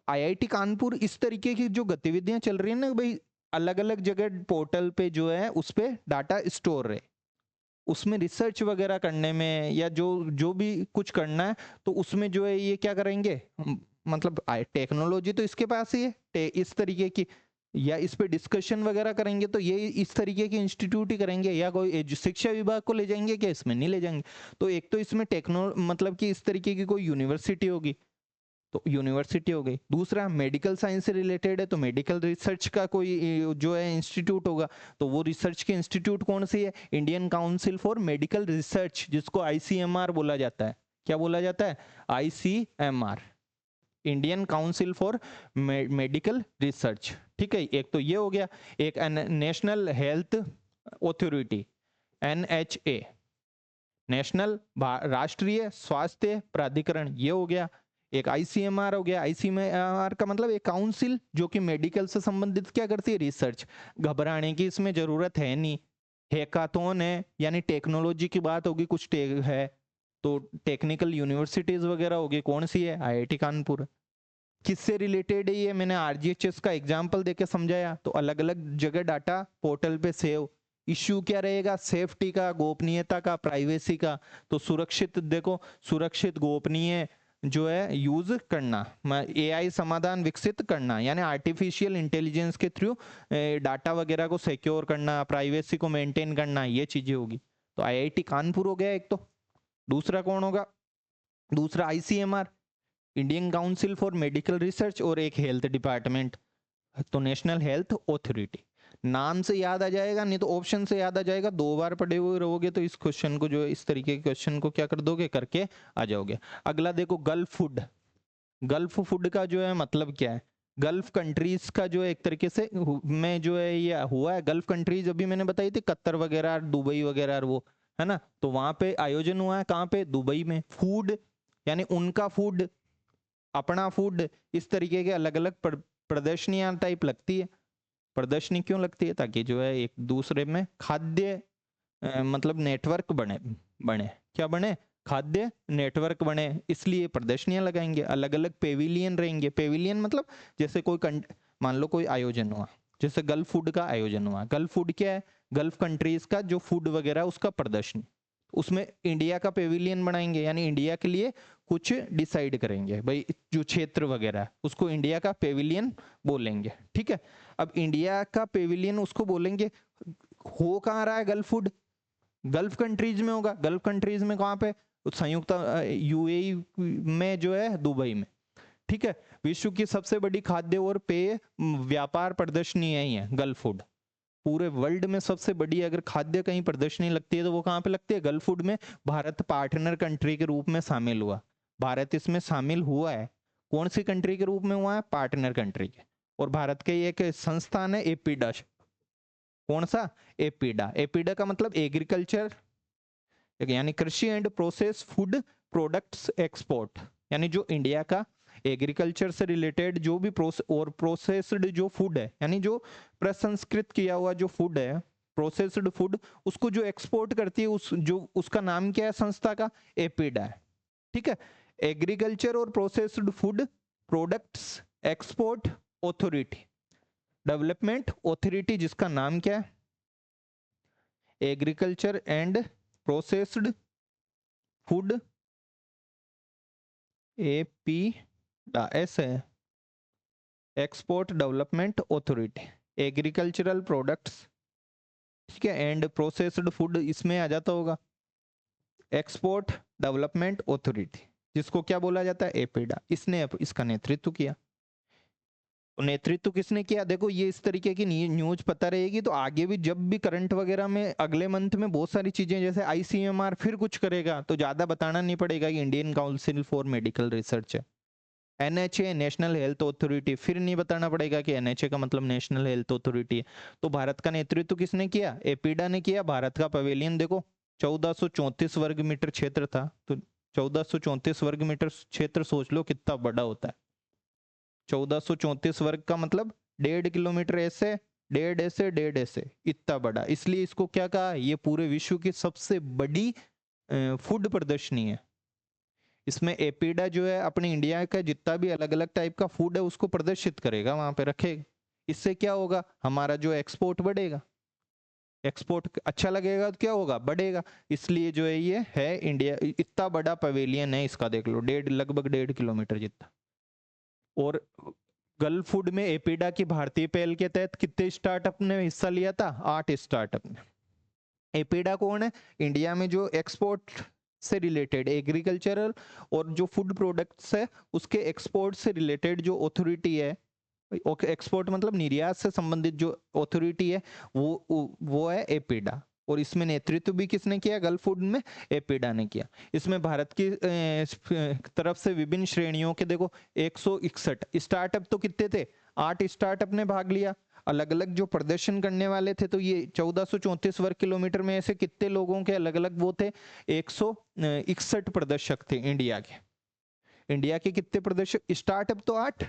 आईआईटी कानपुर इस तरीके की जो गतिविधियां चल रही है ना भाई, अलग अलग जगह पोर्टल पे जो है उस पे डाटा स्टोर है, उसमें रिसर्च वगैरह करने में या जो जो भी कुछ करना है, तो उसमें जो है ये क्या करेंगे, मतलब टेक्नोलॉजी तो इसके पास ही है, इस तरीके की, या इस पे डिस्कशन वगैरह करेंगे तो ये इस तरीके के इंस्टीट्यूट ही करेंगे, या कोई शिक्षा विभाग को ले जाएंगे क्या, इसमें नहीं ले जाएंगे। तो एक तो इसमें मतलब कि इस तरीके की कोई यूनिवर्सिटी होगी, तो यूनिवर्सिटी हो गई। दूसरा मेडिकल साइंस से रिलेटेड है तो मेडिकल रिसर्च का कोई जो है इंस्टीट्यूट होगा, तो वो रिसर्च के इंस्टीट्यूट कौन सी है, Indian council for medical research, जिसको आईसीएमआर बोला जाता है। क्या बोला जाता है, ICMR, Indian council for medical research, ठीक है। एक तो ये हो गया, एक national health authority, NHA, national राष्ट्रीय स्वास्थ्य प्राधिकरण, ये हो गया। एक आईसीएमआर हो गया, आईसीएमआर का मतलब एक काउंसिल जो कि मेडिकल से संबंधित क्या करती है, रिसर्च। घबराने की इसमें जरूरत है नहीं, हैकाथॉन है, यानी टेक्नोलॉजी की बात होगी, कुछ है तो टेक्निकल यूनिवर्सिटीज वगैरह होगी, कौन सी है? आईआईटी कानपुर। किससे रिलेटेड है ये? मैंने आरजीएचएस का एग्जांपल देके समझाया। तो अलग अलग जगह डाटा पोर्टल पे सेव, इश्यू क्या रहेगा? सेफ्टी का, गोपनीयता का, प्राइवेसी का। तो सुरक्षित, देखो सुरक्षित गोपनीय जो है यूज करना, एआई समाधान विकसित करना, यानी आर्टिफिशियल इंटेलिजेंस के थ्रू डाटा वगैरह को सिक्योर करना, प्राइवेसी को मेंटेन करना, ये चीजें होगी। तो आईआईटी कानपुर हो गया एक। तो दूसरा कौन होगा? दूसरा ICMR, Indian council for medical research, और एक हेल्थ डिपार्टमेंट, तो नेशनल हेल्थ ऑथोरिटी। नाम से याद आ जाएगा, नहीं तो ऑप्शन से याद आ जाएगा। 2 बार पढ़े हुए रहोगे तो इस क्वेश्चन को, जो इस तरीके के क्वेश्चन को क्या कर दोगे, करके आ जाओगे। अगला देखो, गल्फ फूड। गल्फ फूड का जो है मतलब क्या है? गल्फ कंट्रीज का जो है एक तरीके से में जो है ये हुआ है। गल्फ कंट्रीज अभी मैंने बताई थी, कतर वगैरह, दुबई वगैरह, वो है ना। तो वहां पे आयोजन हुआ है, कहाँ पे? दुबई में। फूड यानी उनका फूड, अपना फूड, इस तरीके के अलग अलग प्रदर्शनियां टाइप लगती है। प्रदर्शनी क्यों लगती है? ताकि जो है एक दूसरे में खाद्य मतलब नेटवर्क बने। बने क्या बने? खाद्य नेटवर्क बने, इसलिए प्रदर्शनियां लगाएंगे। अलग अलग पेविलियन रहेंगे। पेविलियन मतलब जैसे कोई मान लो कोई आयोजन हुआ, जैसे गल्फ फूड का आयोजन हुआ। गल्फ फूड क्या है? गल्फ कंट्रीज का जो फूड वगैरह उसका प्रदर्शनी, उसमें इंडिया का पेविलियन बनाएंगे, यानी इंडिया के लिए कुछ डिसाइड करेंगे भाई, जो क्षेत्र वगैरह है उसको इंडिया का पेविलियन बोलेंगे। ठीक है, अब इंडिया का पेविलियन उसको बोलेंगे। हो कहाँ रहा है गल्फ फूड? गल्फ कंट्रीज में होगा। गल्फ कंट्रीज में कहाँ पे? संयुक्त यूएई में जो है, दुबई में। ठीक है, विश्व की सबसे बड़ी खाद्य और पेय व्यापार प्रदर्शनी है ये गल्फ फूड। पूरे वर्ल्ड में सबसे बड़ी अगर खाद्य कहीं प्रदर्शनी लगती है तो वो कहाँ पे लगती है? गल्फ फूड में। भारत पार्टनर कंट्री के रूप में शामिल हुआ। भारत इसमें शामिल हुआ है। कौन सी कंट्री के रूप में हुआ है? पार्टनर कंट्री के। और भारत के एक संस्थान है एपीडा। कौन सा? एपीडा। एपीडा का मतलब एग्रीकल्चर, यानी कृषि and process food products export, यानी जो इंडिया का एग्रीकल्चर से रिलेटेड जो भी प्रोसेस्ड जो फूड है, यानी जो प्रसंस्कृत किया हुआ जो फूड है, प्रोसेस्ड फूड, उसको जो एक्सपोर्ट करती है, उसका नाम क्या है संस्था का? एपीडा है। ठीक है, एग्रीकल्चर और processed food products export authority, development authority, जिसका नाम क्या है? Agriculture and processed food, APEDA, ऐसे है, export development authority, agricultural products, ठीक है, एंड प्रोसेस्ड फूड इसमें आ जाता होगा, एक्सपोर्ट डेवलपमेंट ऑथोरिटी, जिसको क्या बोला जाता है? एपीडा। इसने इसका नेतृत्व किया। तो नेतृत्व किसने किया? देखो ये इस तरीके की न्यूज पता रहेगी तो आगे भी जब भी करंट वगैरह में अगले मंथ में बहुत सारी चीजें, जैसे आईसीएमआर फिर कुछ करेगा तो ज्यादा बताना नहीं पड़ेगा कि Indian council for medical research है। एनएचए, नेशनल हेल्थ अथॉरिटी, फिर नहीं बताना पड़ेगा कि एनएचए का मतलब नेशनल हेल्थ अथॉरिटी है। तो भारत का नेतृत्व किसने किया? एपीडा ने किया। भारत का पवेलियन देखो, 1434 वर्ग मीटर क्षेत्र था। तो 1434 वर्ग मीटर क्षेत्र सोच लो कितना बड़ा होता है। 1434 वर्ग का मतलब 1.5 किलोमीटर, ऐसे 1.5 ऐसे 1.5 ऐसे, इतना बड़ा। इसलिए इसको क्या कहा? ये पूरे विश्व की सबसे बड़ी फूड प्रदर्शनी है। इसमें एपीडा जो है अपने इंडिया का जितना भी अलग अलग टाइप का फूड है उसको प्रदर्शित करेगा, वहां पे रखेगा। इससे क्या होगा? हमारा जो एक्सपोर्ट बढ़ेगा। एक्सपोर्ट अच्छा लगेगा तो क्या होगा? बढ़ेगा। इसलिए जो है ये है इंडिया, इतना बड़ा पवेलियन है इसका, देख लो, लगभग 1.5 किलोमीटर जितना। और गल्फ फूड में एपीडा की भारतीय पहल के तहत कितने स्टार्टअप ने हिस्सा लिया था? 8 स्टार्टअप ने। एपीडा कौन है? इंडिया में जो एक्सपोर्ट से रिलेटेड एग्रीकल्चरल और जो फूड प्रोडक्ट्स है उसके एक्सपोर्ट से रिलेटेड जो अथॉरिटी है, एक्सपोर्ट मतलब निर्यात से संबंधित जो अथॉरिटी है, वो है एपीडा। और इसमें नेतृत्व भी किसने किया? गल्फ फूड में एपीडा ने किया। इसमें भारत की तरफ से विभिन्न श्रेणियों के देखो 161 स्टार्टअप, तो कितने थे? 8 स्टार्टअप ने भाग लिया। अलग अलग जो प्रदर्शन करने वाले थे, तो ये 1434 वर्ग किलोमीटर में ऐसे कितने लोगों के अलग अलग वो थे? 161 प्रदर्शक थे इंडिया के। इंडिया के कितने प्रदर्शक? स्टार्टअप तो 8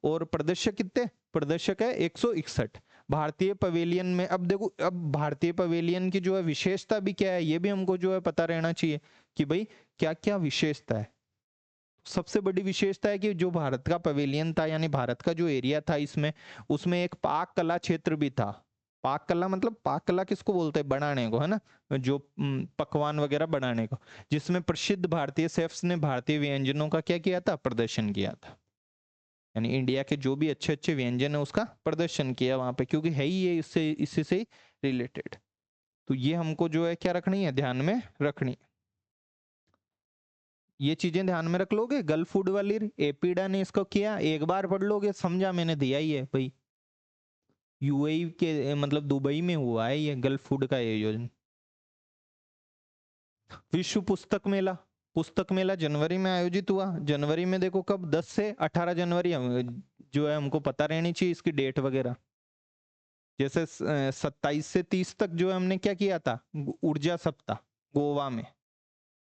और प्रदर्शक कितने? प्रदर्शक है 161। भारतीय पवेलियन में अब देखो, अब भारतीय पवेलियन की जो है विशेषता भी क्या है ये भी हमको जो है पता रहना चाहिए कि भाई क्या क्या विशेषता है। सबसे बड़ी विशेषता है कि जो भारत का पवेलियन था यानी भारत का जो एरिया था इसमें, उसमें एक पाक कला क्षेत्र भी था। पाक कला मतलब, पाक कला किसको बोलते हैं, बनाने को, है ना, जो पकवान वगैरह बनाने को, जिसमें प्रसिद्ध भारतीय शेफ्स ने भारतीय व्यंजनों का क्या किया था, प्रदर्शन किया था। यानी इंडिया के जो भी अच्छे अच्छे व्यंजन है उसका प्रदर्शन किया वहां पे, क्योंकि है ही ये इससे इसी से रिलेटेड। तो ये हमको जो है क्या रखनी है, ध्यान में रखनी। ये चीजें ध्यान में रख लोगे। गल्फ फूड वाली एपीडा ने इसको किया, एक बार पढ़ लोगे, समझा, मैंने दिया ही है भाई। यूएई के मतलब दुबई में हुआ है ये गल्फ फूड का आयोजन। विश्व पुस्तक मेला, पुस्तक मेला जनवरी में आयोजित हुआ। जनवरी में देखो कब, 10 से 18 जनवरी जो है हमको पता रहनी चाहिए इसकी डेट वगैरह। जैसे 27 से 30 तक जो है हमने क्या किया था, ऊर्जा सप्ताह गोवा में,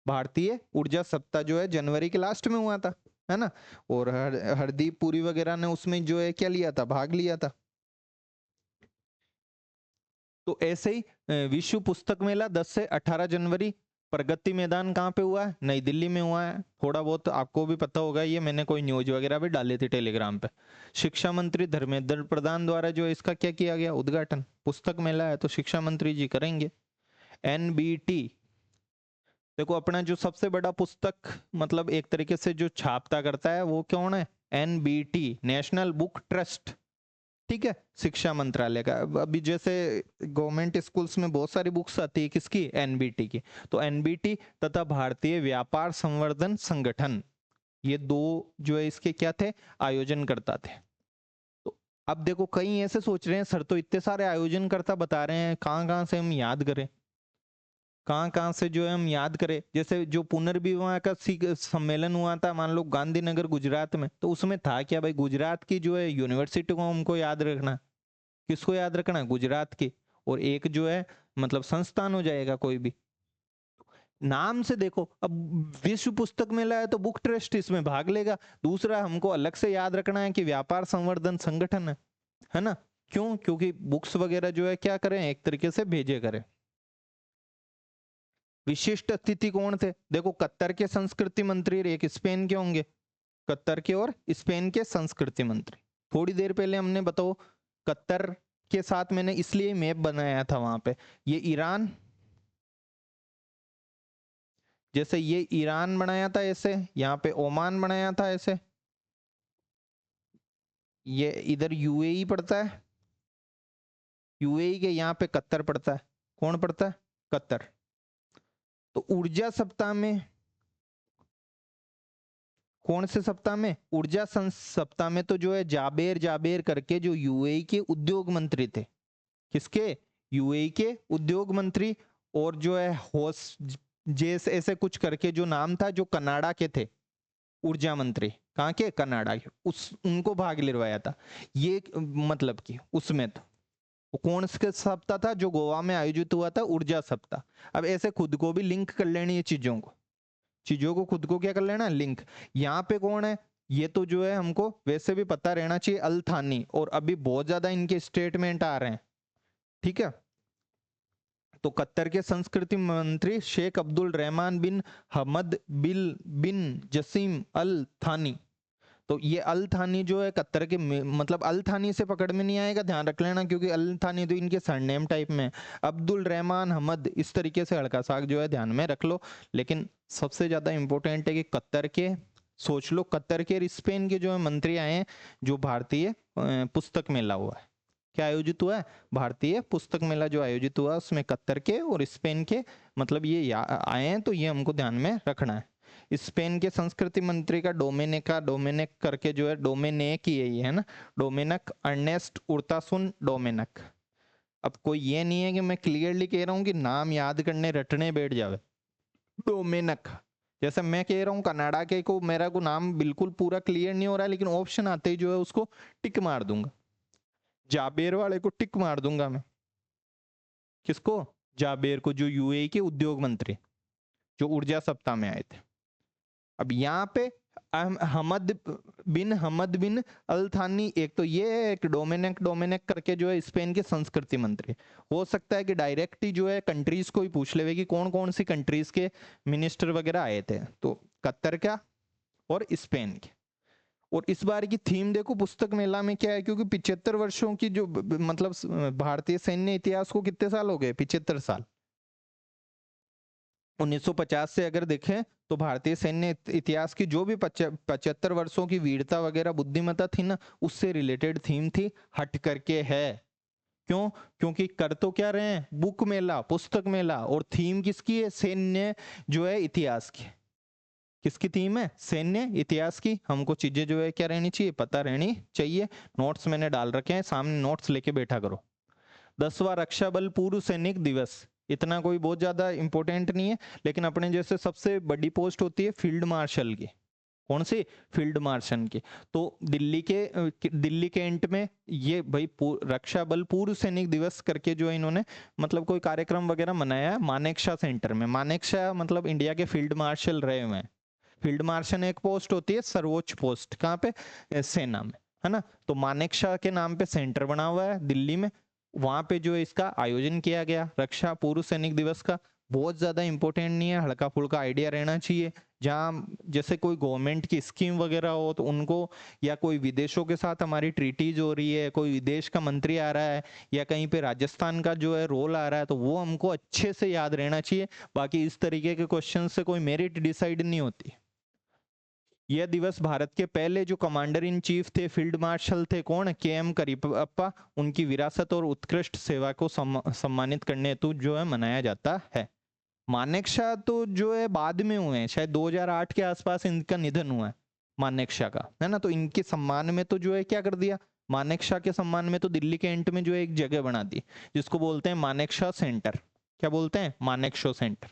भारतीय ऊर्जा सप्ताह जो है जनवरी के लास्ट में हुआ था, है ना। और हरदीप पुरी वगैरह ने उसमें जो है क्या लिया था, भाग लिया था। तो ऐसे ही विश्व पुस्तक मेला 10 से 18 जनवरी, प्रगति मैदान कहाँ पे हुआ है, नई दिल्ली में हुआ है। थोड़ा बहुत आपको भी पता होगा, ये मैंने कोई न्यूज वगैरह भी डाली थी टेलीग्राम पे। शिक्षा मंत्री धर्मेंद्र प्रधान द्वारा जो है इसका क्या किया गया, उद्घाटन। पुस्तक मेला है तो शिक्षा मंत्री जी करेंगे। एनबीटी, देखो अपना जो सबसे बड़ा पुस्तक मतलब एक तरीके से जो छापता करता है वो कौन है, एनबीटी, नेशनल बुक ट्रस्ट, ठीक है, शिक्षा मंत्रालय का। अभी जैसे गवर्नमेंट स्कूल्स में बहुत सारी बुक्स आती है, किसकी, एनबीटी की। तो एनबीटी तथा भारतीय व्यापार संवर्धन संगठन, ये दो जो है इसके क्या थे, आयोजन करता थे। तो अब देखो कई ऐसे सोच रहे हैं सर तो इतने सारे आयोजन करता बता रहे हैं, कहाँ कहाँ से हम याद करें, कहाँ कहाँ से जो है हम याद करें। जैसे जो पुनर्विवाह का सम्मेलन हुआ था मान लो गांधीनगर गुजरात में, तो उसमें था क्या भाई, गुजरात की जो है यूनिवर्सिटी को हमको याद रखना। किसको याद रखना, गुजरात की। और एक जो है मतलब संस्थान हो जाएगा कोई भी, नाम से देखो। अब विश्व पुस्तक मेला है तो बुक ट्रस्ट इसमें भाग लेगा। दूसरा हमको अलग से याद रखना है कि व्यापार संवर्धन संगठन है ना। क्यों, क्योंकि बुक्स वगैरह जो है क्या करें, एक तरीके से भेजे करें। विशिष्ट अतिथि कौन थे, देखो कतर के संस्कृति मंत्री, एक स्पेन के होंगे, कतर के और स्पेन के संस्कृति मंत्री। थोड़ी देर पहले हमने बताओ कतर के साथ मैंने इसलिए मैप बनाया था वहां पे, ये ईरान, जैसे ये ईरान बनाया था ऐसे, यहाँ पे ओमान बनाया था ऐसे, ये इधर यूएई पड़ता है, यूएई के यहाँ पे कतर पड़ता है। कौन पड़ता है, कतर। तो ऊर्जा सप्ताह में, कौन से सप्ताह में, ऊर्जा सप्ताह में तो जो है जाबेर जाबेर करके जो यूएई के उद्योग मंत्री थे, किसके, यूएई के उद्योग मंत्री। और जो है होस जेस ऐसे कुछ करके जो नाम था, जो कनाडा के थे ऊर्जा मंत्री, कहाँ के, कनाडा के, उस उनको भाग लिलवाया था। ये मतलब कि उसमें तो वो कौन से सप्ताह था, जो गोवा में आयोजित हुआ था, ऊर्जा सप्ताह। अब ऐसे खुद को भी लिंक कर लेनी है चीजों को, चीजों को खुद को क्या कर लेना, लिंक। यहाँ पे कौन है, ये तो जो है हमको वैसे भी पता रहना चाहिए, अल थानी। और अभी बहुत ज्यादा इनके स्टेटमेंट आ रहे हैं, ठीक है। तो कतर के संस्कृति मंत्री शेख अब्दुल रहमान बिन हमद बिल बिन जसीम अल थानी। तो ये अल थानी जो है कतर के मतलब अल थानी से पकड़ में नहीं आएगा, ध्यान रख लेना, क्योंकि अल थानी तो इनके सरनेम टाइप में है। अब्दुल रहमान हमद, इस तरीके से हल्का सा जो है ध्यान में रख लो। लेकिन सबसे ज्यादा इंपॉर्टेंट है कि कतर के, सोच लो कतर के और स्पेन के जो है मंत्री आए हैं, जो भारतीय पुस्तक मेला हुआ है, क्या आयोजित हुआ है, भारतीय पुस्तक मेला जो आयोजित हुआ उसमें कतर के और स्पेन के मतलब ये आए हैं। तो ये हमको ध्यान में रखना है। स्पेन के संस्कृति मंत्री का डोमेनिका, डोमेनिक करके जो है, डोमेनेक ही है ये, है ना, डोमेनक अर्नेस्ट उर्तासुन डोमेनक। अब कोई ये नहीं है कि मैं क्लियरली कह रहा हूँ कि नाम याद करने रटने बैठ जावे, डोमेनक। जैसे मैं कह रहा हूँ कनाडा के को, मेरा को नाम बिल्कुल पूरा क्लियर नहीं हो रहा है, लेकिन ऑप्शन आते ही जो है उसको टिक मार दूंगा, जाबेर वाले को टिक मार दूंगा मैं। किसको, जाबेर को, जो यूएई के उद्योग मंत्री, जो ऊर्जा सप्ताह में आए थे। अब यहाँ पे हमद बिन अल थानी, एक तो ये है, एक डोमेनिक डोमेनिक करके जो है स्पेन के संस्कृति मंत्री। हो सकता है कि डायरेक्ट ही जो है कंट्रीज को ही पूछ लेवे कि कौन कौन सी कंट्रीज के मिनिस्टर वगैरह आए थे, तो कतर का और स्पेन के। और इस बार की थीम देखो पुस्तक मेला में क्या है, क्योंकि 75 वर्षों की जो मतलब भारतीय सैन्य इतिहास को कितने साल हो गए, 75 साल। 1950 से अगर देखें तो भारतीय सैन्य इतिहास की जो भी 75 वर्षों की वीरता वगैरह बुद्धिमत्ता थी ना, उससे रिलेटेड थीम थी, हट करके है। क्यों? क्योंकि कर तो क्या रहे हैं, बुक मेला, पुस्तक मेला, और थीम किसकी है, सैन्य जो है इतिहास की। किसकी थीम है, सैन्य इतिहास की। हमको चीजें जो है क्या रहनी चाहिए, पता रहनी चाहिए। नोट्स मैंने डाल रखे हैं सामने, नोट्स लेके बैठा करो। 10वां रक्षा बल पूर्व सैनिक दिवस, इतना कोई बहुत ज्यादा इंपॉर्टेंट नहीं है, लेकिन अपने जैसे सबसे बड़ी पोस्ट होती है फील्ड मार्शल की। कौन सी, फील्ड मार्शल की। तो दिल्ली के एंड में ये भाई रक्षा बल पूर्व सैनिक दिवस करके जो है इन्होंने मतलब कोई कार्यक्रम वगैरह मनाया है मानेकशा सेंटर में। मानेकशा मतलब इंडिया के फील्ड मार्शल रहे हुए हैं। फील्ड मार्शल एक पोस्ट होती है सर्वोच्च पोस्ट, कहाँ पे, सेना में, है ना। तो मानेकशा के नाम पे सेंटर बना हुआ है दिल्ली में, वहां पे जो है इसका आयोजन किया गया रक्षा पूर्व सैनिक दिवस का। बहुत ज्यादा इंपॉर्टेंट नहीं है, हल्का फुल्का आइडिया रहना चाहिए। जहाँ जैसे कोई गवर्नमेंट की स्कीम वगैरह हो तो उनको, या कोई विदेशों के साथ हमारी ट्रीटीज हो रही है, कोई विदेश का मंत्री आ रहा है, या कहीं पे राजस्थान का जो है रोल आ रहा है, तो वो हमको अच्छे से याद रहना चाहिए। बाकी इस तरीके के क्वेश्चन से कोई मेरिट डिसाइड नहीं होती। यह दिवस भारत के पहले जो कमांडर इन चीफ थे, फील्ड मार्शल थे, कौन, के एम करियप्पा, उनकी विरासत और उत्कृष्ट सेवा को सम्मानित करने हेतु जो है मनाया जाता है। मानेकशॉ तो जो है बाद में हुए हैं, शायद 2008 के आसपास इनका निधन हुआ है मानेकशॉ का, है ना। तो इनके सम्मान में तो जो है क्या कर दिया, मानेकशॉ के सम्मान में तो दिल्ली के एंट में जो है एक जगह बना दी, जिसको बोलते हैं मानेकशॉ सेंटर। क्या बोलते हैं, मानेकशॉ सेंटर।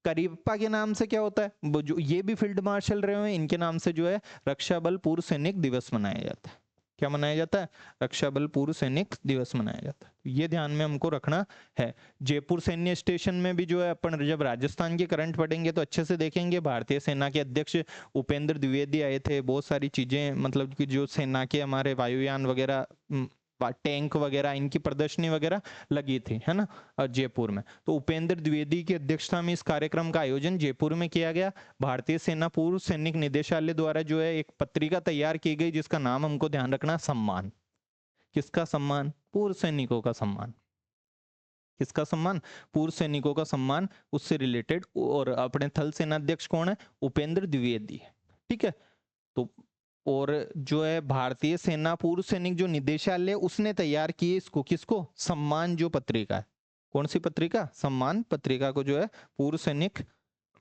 करियप्पा के नाम से क्या होता है, जो ये भी फील्ड मार्शल रहे हुए हैं, इनके नाम से जो है रक्षा बल पूर्व सैनिक दिवस मनाया जाता है। क्या मनाया जाता है, रक्षा बल पूर्व सैनिक दिवस मनाया जाता है। ये ध्यान में हमको रखना है। जयपुर सैन्य स्टेशन में भी जो है अपन जब राजस्थान के करंट पढ़ेंगे तो अच्छे से देखेंगे, भारतीय सेना के अध्यक्ष उपेंद्र द्विवेदी आए थे, बहुत सारी चीजें मतलब कि जो सेना के हमारे वायुयान वगैरह, टैंक वगैरह, इनकी प्रदर्शनी वगैरह लगी थी, है ना, जयपुर में। तो उपेंद्र द्विवेदी की अध्यक्षता में इस कार्यक्रम का आयोजन जयपुर में किया गया। भारतीय सेना पूर्व सैनिक निदेशालय द्वारा जो है एक पत्रिका तैयार की गई, जिसका नाम हमको ध्यान रखना, सम्मान। किसका सम्मान, पूर्व सैनिकों का सम्मान। किसका सम्मान, पूर्व सैनिकों का सम्मान, उससे रिलेटेड। और अपने थल सेनाध्यक्ष कौन है, उपेंद्र द्विवेदी, ठीक है। तो और जो है भारतीय सेना पूर्व सैनिक जो निदेशालय, उसने तैयार किए इसको, किसको, सम्मान जो पत्रिका है। कौन सी पत्रिका, सम्मान पत्रिका को जो है पूर्व सैनिक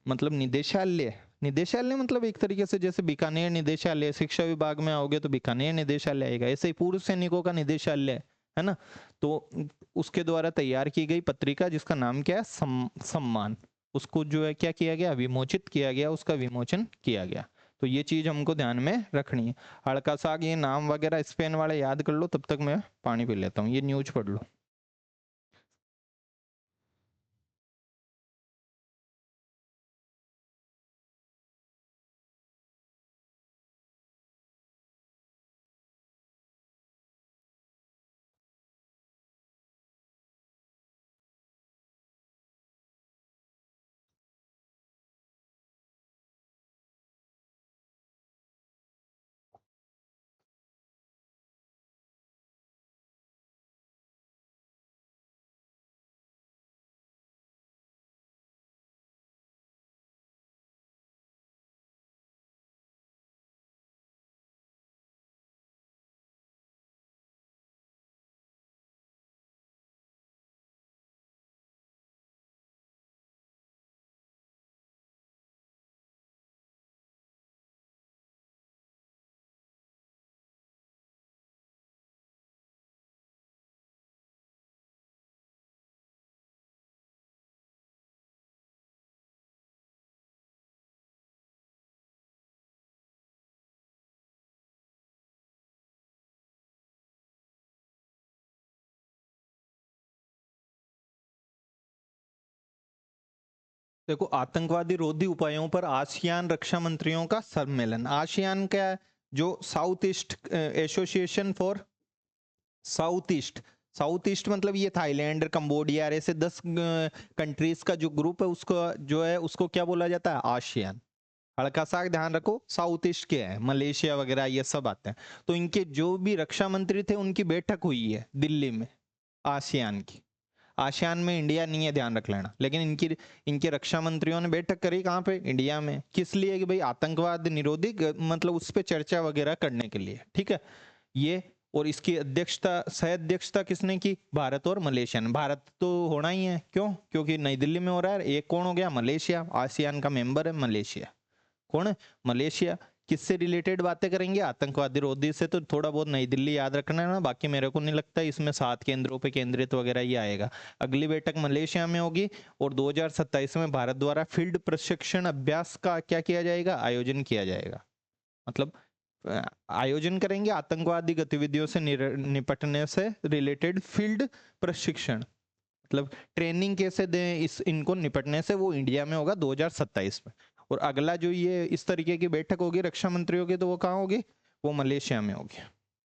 मतलब निदेशालय, निदेशालय मतलब एक तरीके से जैसे बीकानेर निदेशालय, शिक्षा विभाग में आओगे तो बीकानेर निदेशालय आएगा, ऐसे ही पूर्व सैनिकों का निदेशालय, है ना। तो उसके द्वारा तैयार की गई पत्रिका जिसका नाम क्या है, सम्मान, उसको जो है क्या किया गया, विमोचित किया गया, उसका विमोचन किया गया। तो ये चीज हमको ध्यान में रखनी है। हड़का साग, ये नाम वगैरह स्पेन वाले याद कर लो, तब तक मैं पानी पी लेता हूँ, ये न्यूज पढ़ लो। देखो, आतंकवादी रोधी उपायों पर आसियान रक्षा मंत्रियों का सम्मेलन। आसियान क्या है? जो south east association for south east. South east मतलब ये थाईलैंड, कंबोडिया, ऐसे 10 कंट्रीज का जो ग्रुप है, उसको जो है उसको क्या बोला जाता है? आसियान। हल्का सा ध्यान रखो, साउथ ईस्ट के हैं, मलेशिया वगैरह ये सब आते हैं। तो इनके जो भी रक्षा मंत्री थे उनकी बैठक हुई है दिल्ली में, आसियान की। आसियान में इंडिया नहीं है, ध्यान रख लेना। लेकिन इनकी इनके रक्षा मंत्रियों ने बैठक करी कहाँ पे? इंडिया में। किस लिए? कि भाई आतंकवाद निरोधी मतलब उस पर चर्चा वगैरह करने के लिए, ठीक है ये। और इसकी अध्यक्षता, सह अध्यक्षता किसने की? भारत और मलेशिया ने। भारत तो होना ही है, क्यों? क्योंकि नई दिल्ली में हो रहा है। एक कौन हो गया? मलेशिया। आसियान का मेंबर है मलेशिया। कौन है? मलेशिया। किससे रिलेटेड बातें करेंगे? आतंकवादी रोधी से। तो थोड़ा बहुत नई दिल्ली याद रखना है ना, बाकी मेरे को नहीं लगता इसमें 7 केंद्रों पे केंद्रित वगैरह ही आएगा। अगली बैठक मलेशिया में होगी और 2027 में भारत द्वारा फील्ड प्रशिक्षण अभ्यास का क्या किया जाएगा? आयोजन किया जाएगा। मतलब आयोजन करेंगे आतंकवादी गतिविधियों से निपटने से रिलेटेड फील्ड प्रशिक्षण, मतलब ट्रेनिंग कैसे दें इस इनको निपटने से, वो इंडिया में होगा 2027 में। और अगला जो ये इस तरीके की बैठक होगी रक्षा मंत्रियों की, तो वो कहाँ होगी? वो मलेशिया में होगी।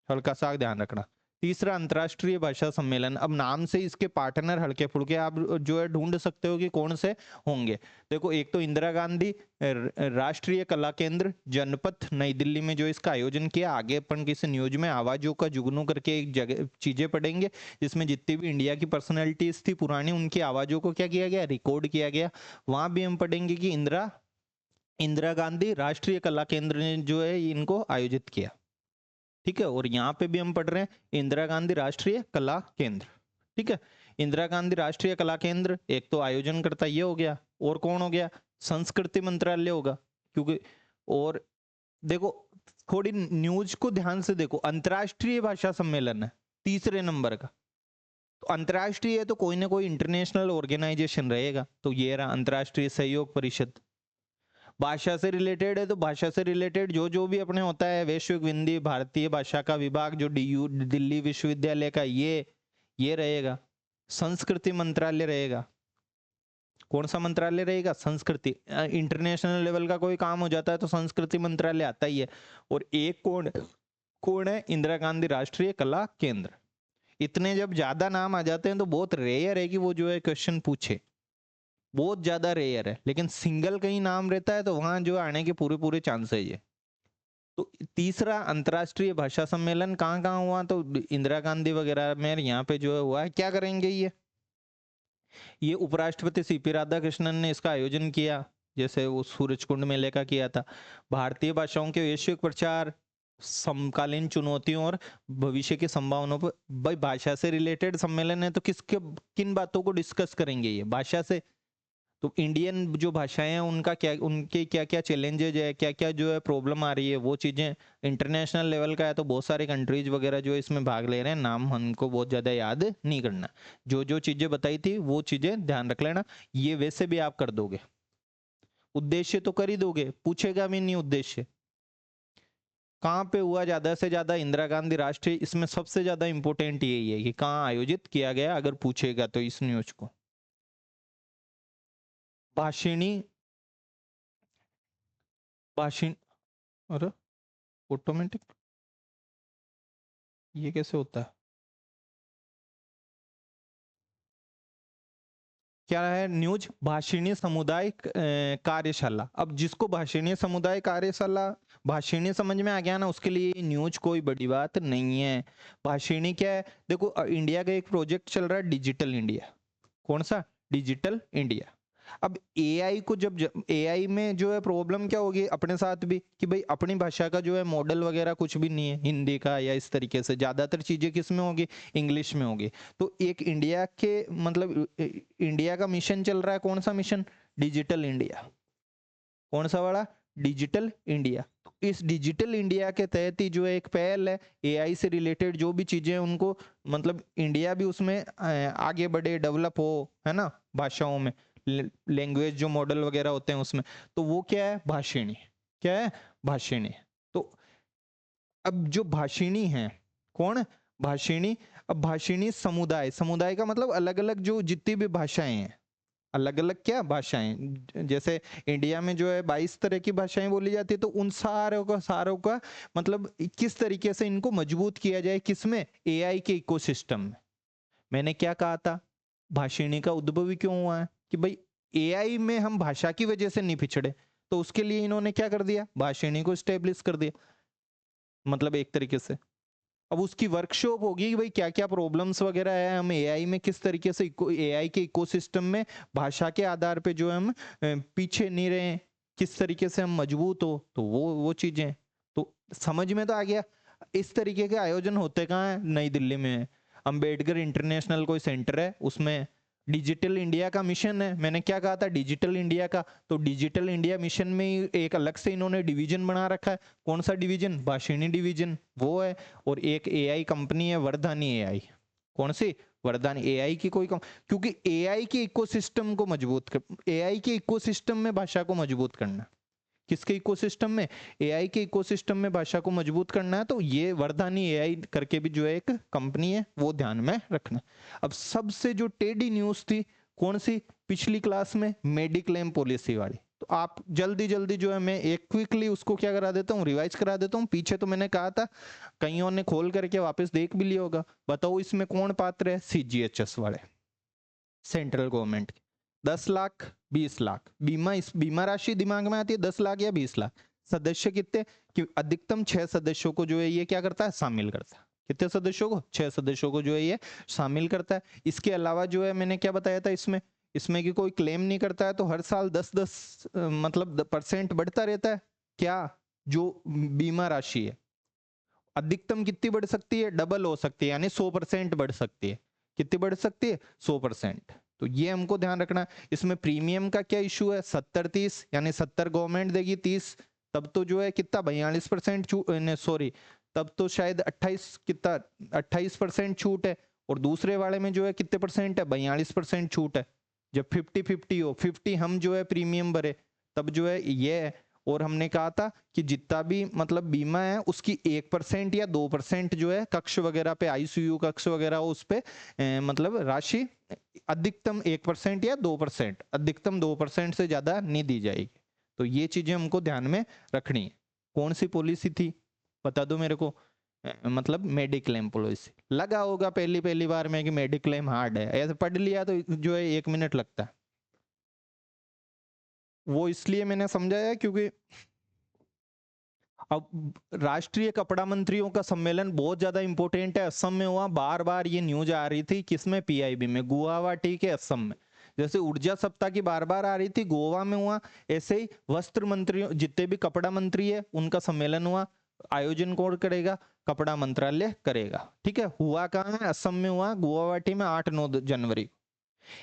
हल्का सा ध्यान रखना। तीसरा, अंतर्राष्ट्रीय भाषा सम्मेलन। अब नाम से इसके पार्टनर हल्के फुल्के आप जो है ढूंढ सकते हो कि कौन से होंगे। देखो, एक तो इंदिरा गांधी राष्ट्रीय कला केंद्र जनपथ नई दिल्ली में जो इसका आयोजन किया। आगे अपन किसी न्यूज में आवाजों का जुगनू करके एक जगह चीजें पढ़ेंगे, जिसमें जितनी भी इंडिया की पर्सनैलिटीज थी पुरानी, उनकी आवाजों को क्या किया गया? रिकॉर्ड किया गया। वहां भी हम पढ़ेंगे कि इंदिरा इंदिरा गांधी राष्ट्रीय कला केंद्र ने जो है इनको आयोजित किया, ठीक है। और यहाँ पे भी हम पढ़ रहे हैं इंदिरा गांधी राष्ट्रीय कला केंद्र, ठीक है। इंदिरा गांधी राष्ट्रीय कला केंद्र एक तो आयोजन करता ये हो गया। और कौन हो गया? संस्कृति मंत्रालय होगा, क्योंकि। और देखो, थोड़ी न्यूज को ध्यान से देखो, अंतर्राष्ट्रीय भाषा सम्मेलन है तीसरे नंबर का। तो अंतर्राष्ट्रीय है तो कोई ना कोई इंटरनेशनल ऑर्गेनाइजेशन रहेगा, तो ये रहा अंतर्राष्ट्रीय सहयोग परिषद। भाषा से रिलेटेड है तो भाषा से रिलेटेड जो जो भी अपने होता है, वैश्विक हिंदी भारतीय भाषा का विभाग जो डीयू दिल्ली विश्वविद्यालय का, ये रहेगा। संस्कृति मंत्रालय रहेगा। कौन सा मंत्रालय रहेगा? संस्कृति। इंटरनेशनल लेवल का कोई काम हो जाता है तो संस्कृति मंत्रालय आता ही है। और एक कौन कौन है? इंदिरा गांधी राष्ट्रीय कला केंद्र। इतने जब ज्यादा नाम आ जाते हैं तो बहुत रेयर है कि वो जो है क्वेश्चन पूछे, बहुत ज्यादा रेयर है। लेकिन सिंगल कहीं नाम रहता है तो वहां जो आने के पूरे पूरे चांसेस है। तो तीसरा अंतर्राष्ट्रीय भाषा सम्मेलन कहाँ कहाँ हुआ? तो इंदिरा गांधी वगैरह में यहाँ पे जो है हुआ है। क्या करेंगे ये उपराष्ट्रपति सीपी राधाकृष्णन ने इसका आयोजन किया, जैसे वो सूरजकुंड मेले का किया था। भारतीय भाषाओं के वैश्विक प्रचार, समकालीन चुनौतियों और भविष्य की संभावनाओं पर। भाई भाषा से रिलेटेड सम्मेलन है तो किसके किन बातों को डिस्कस करेंगे? ये भाषा से। तो इंडियन जो भाषाएं हैं उनका क्या, उनके क्या क्या चैलेंजेज है, क्या क्या जो है प्रॉब्लम आ रही है, वो चीजें। इंटरनेशनल लेवल का है तो बहुत सारे कंट्रीज वगैरह जो इसमें भाग ले रहे हैं, नाम हमको बहुत ज्यादा याद नहीं करना। जो जो चीजें बताई थी वो चीजें ध्यान रख लेना। ये वैसे भी आप कर दोगे, उद्देश्य तो कर ही दोगे, पूछेगा भी नहीं उद्देश्य। कहाँ पे हुआ ज्यादा से ज्यादा? इंदिरा गांधी राष्ट्रीय, इसमें सबसे ज्यादा इंपॉर्टेंट यही है कि कहाँ आयोजित किया गया, अगर पूछेगा तो इस न्यूज को। भाषिणी भाषिण अरे, ऑटोमेटिक ये कैसे होता है? क्या है न्यूज? भाषिणी समुदाय कार्यशाला। अब जिसको भाषिणी समुदाय कार्यशाला, भाषिणी समझ में आ गया ना, उसके लिए न्यूज कोई बड़ी बात नहीं है। भाषिणी क्या है? देखो, इंडिया का एक प्रोजेक्ट चल रहा है डिजिटल इंडिया। कौन सा? Digital India. अब एआई को जब एआई में जो है प्रॉब्लम क्या होगी अपने साथ भी, कि भाई अपनी भाषा का जो है मॉडल वगैरह कुछ भी नहीं है हिंदी का, या इस तरीके से ज्यादातर चीजें किस में होगी? इंग्लिश में होगी। तो एक इंडिया के मतलब इंडिया का मिशन चल रहा है, कौन सा मिशन? Digital India. कौन सा वाला? Digital India. तो इस डिजिटल इंडिया के तहत ही जो है एक पहल है, एआई से रिलेटेड जो भी चीजें हैं उनको, मतलब इंडिया भी उसमें आगे बढ़े, डेवलप हो, है ना, भाषाओं में, लैंग्वेज जो मॉडल वगैरह होते हैं उसमें। तो वो क्या है? भाषिणी। क्या है? भाषिणी। तो अब जो भाषिणी है, कौन? भाषिणी। अब भाषिणी समुदाय, समुदाय का मतलब अलग अलग जो जितनी भी भाषाएं हैं, अलग अलग क्या भाषाएं, जैसे इंडिया में जो है 22 तरह की भाषाएं बोली जाती है, तो उन सारों का मतलब किस तरीके से इनको मजबूत किया जाए, किसमें, एआई के इकोसिस्टम में। मैंने क्या कहा था, भाषिणी का उद्भव ही क्यों हुआ है कि भाई एआई में हम भाषा की वजह से नहीं पिछड़े, तो उसके लिए इन्होंने क्या कर दिया, भाषिणी को स्टेब्लिश कर दिया, मतलब एक तरीके से। अब उसकी वर्कशॉप होगी कि भाई क्या क्या प्रॉब्लम्स वगैरह है, हम एआई में किस तरीके से एआई के इकोसिस्टम में भाषा के आधार पे जो है हम पीछे नहीं रहे, किस तरीके से हम मजबूत हो, तो वो चीजें तो समझ में तो आ गया। इस तरीके के आयोजन होते कहाँ हैं, नई दिल्ली में है, अंबेडकर इंटरनेशनल कोई सेंटर है, उसमें डिजिटल इंडिया का मिशन है। मैंने क्या कहा था, डिजिटल इंडिया का, तो डिजिटल इंडिया मिशन में ही एक अलग से इन्होंने डिवीजन बना रखा है। कौन सा डिवीजन, भाषिणी डिवीजन वो है। और एक एआई कंपनी है वरदानी एआई, कौन सी, वरदानी एआई की कोई क्योंकि एआई के इकोसिस्टम को मजबूत कर, एआई के इकोसिस्टम में भाषा को मजबूत करना, किसके इकोसिस्टम में, एआई के इकोसिस्टम में भाषा को मजबूत करना है, तो ये वरदानी एआई करके भी जो है एक कंपनी है, वो ध्यान में रखना। अब सबसे जो टेढ़ी न्यूज थी कौन सी, पिछली क्लास में मेडिक्लेम पॉलिसी वाली, तो आप जल्दी जल्दी जो है मैं एक क्विकली उसको क्या करा देता हूँ, रिवाइज करा देता हूँ। पीछे तो मैंने कहा था, कईयों ने खोल करके वापस देख भी लिया होगा। बताओ इसमें कौन पात्र है, सीजीएचएस वाले, सेंट्रल गवर्नमेंट के। 10 लाख 20 लाख बीमा, इस बीमा राशि दिमाग में आती है, 10 लाख या 20 लाख। सदस्य कितने, कि अधिकतम 6 सदस्यों को जो है ये क्या करता है, शामिल करता है। कितने सदस्यों को, 6 सदस्यों को जो है ये शामिल करता है। इसके अलावा जो है मैंने क्या बताया था इसमें, इसमें कि कोई क्लेम नहीं करता है तो हर साल 10-10 मतलब % बढ़ता रहता है। क्या, जो बीमा राशि है, अधिकतम कितनी बढ़ सकती है, डबल हो सकती है, यानी 100% बढ़ सकती है। कितनी बढ़ सकती है, 100%। तो ये हमको ध्यान रखना है। इसमें प्रीमियम का क्या इशू है, 70-30, यानी 70 गवर्नमेंट देगी, 30 तब तो जो है कितना 42% सॉरी, तब तो शायद 28 कितना 28% छूट है। और दूसरे वाले में जो है कितने परसेंट है, 42% छूट है। जब 50-50 हो, 50 हम जो है प्रीमियम भरे, तब जो है ये है। और हमने कहा था कि जितना भी मतलब बीमा है उसकी 1% या 2% जो है कक्ष वगैरह पे, आईसीयू कक्ष वगैरह उस पे मतलब राशि अधिकतम 1% या 2%, अधिकतम 2% से ज्यादा नहीं दी जाएगी। तो ये चीजें हमको ध्यान में रखनी है। कौन सी पॉलिसी थी, बता दो मेरे को। मतलब मेडिक्लेम पॉलिसी। लगा होगा पहली पहली बार में कि मेडिक्लेम हार्ड है, ऐसे पढ़ लिया तो जो है 1 मिनट लगता है। वो इसलिए मैंने समझाया क्योंकि अब राष्ट्रीय कपड़ा मंत्रियों का सम्मेलन बहुत ज्यादा इंपॉर्टेंट है, असम में हुआ। बार बार ये न्यूज आ रही थी, किसमें, पीआईबी में, गुवाहाटी के असम में। जैसे ऊर्जा सप्ताह की बार बार आ रही थी, गोवा में हुआ, ऐसे ही वस्त्र मंत्रियों, जितने भी कपड़ा मंत्री है उनका सम्मेलन हुआ। आयोजन कौन करेगा, कपड़ा मंत्रालय करेगा। ठीक है, हुआ कहाँ है, असम में हुआ, गुवाहाटी में 8-9 जनवरी।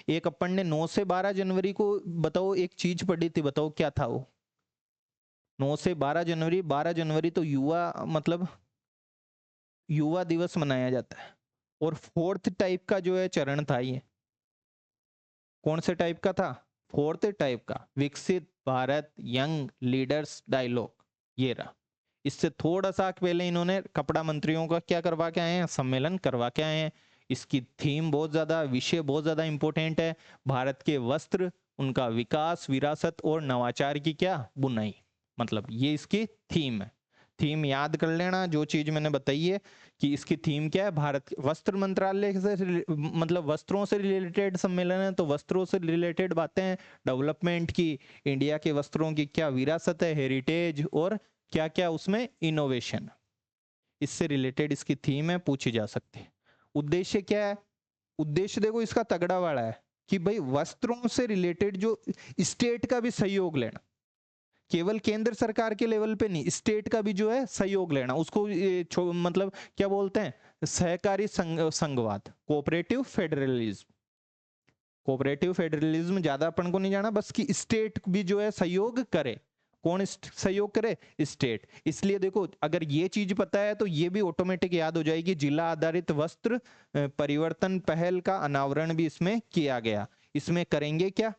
एक अपन ने 9 से 12 जनवरी को, बताओ एक चीज पढ़ी थी, बताओ क्या था वो। 9 से 12 जनवरी, 12 जनवरी तो युवा मतलब युवा दिवस मनाया जाता है। और फोर्थ टाइप का जो है चरण था ये, कौन से टाइप का था, फोर्थ टाइप का, विकसित भारत यंग लीडर्स डायलॉग, ये रहा। इससे थोड़ा सा पहले इन्होंने कपड़ा मंत्रियों का क्या करवा के आए हैं, सम्मेलन करवा के आए हैं। इसकी थीम बहुत ज्यादा, विषय बहुत ज्यादा इंपॉर्टेंट है, भारत के वस्त्र, उनका विकास, विरासत और नवाचार की क्या बुनाई, मतलब ये इसकी थीम है। थीम याद कर लेना, जो चीज मैंने बताई है कि इसकी थीम क्या है, भारत वस्त्र मंत्रालय से मतलब वस्त्रों से रिलेटेड सम्मेलन है, तो वस्त्रों से रिलेटेड बातें हैं, डेवलपमेंट की, इंडिया के वस्त्रों की क्या विरासत है, हेरिटेज, और क्या क्या उसमें इनोवेशन, इससे रिलेटेड इसकी थीम है, पूछी जा सकती है। उद्देश्य क्या है, उद्देश्य देखो इसका तगड़ा वाला है कि भाई वस्त्रों से रिलेटेड जो स्टेट का भी सहयोग लेना, केवल केंद्र सरकार के लेवल पे नहीं, स्टेट का भी जो है सहयोग लेना, उसको मतलब क्या बोलते हैं, सहकारी संघवाद, कोऑपरेटिव फेडरलिज्म। कोऑपरेटिव फेडरलिज्म ज्यादा अपन को नहीं जाना, बस कि स्टेट भी जो है सहयोग करे। कौन सहयोग करे, स्टेट। इसलिए देखो अगर ये चीज पता है तो ये भी ऑटोमेटिक याद हो जाएगी। जिला आधारित वस्त्र परिवर्तन पहल का अनावरण भी इसमें किया गया। इसमें करेंगे क्या,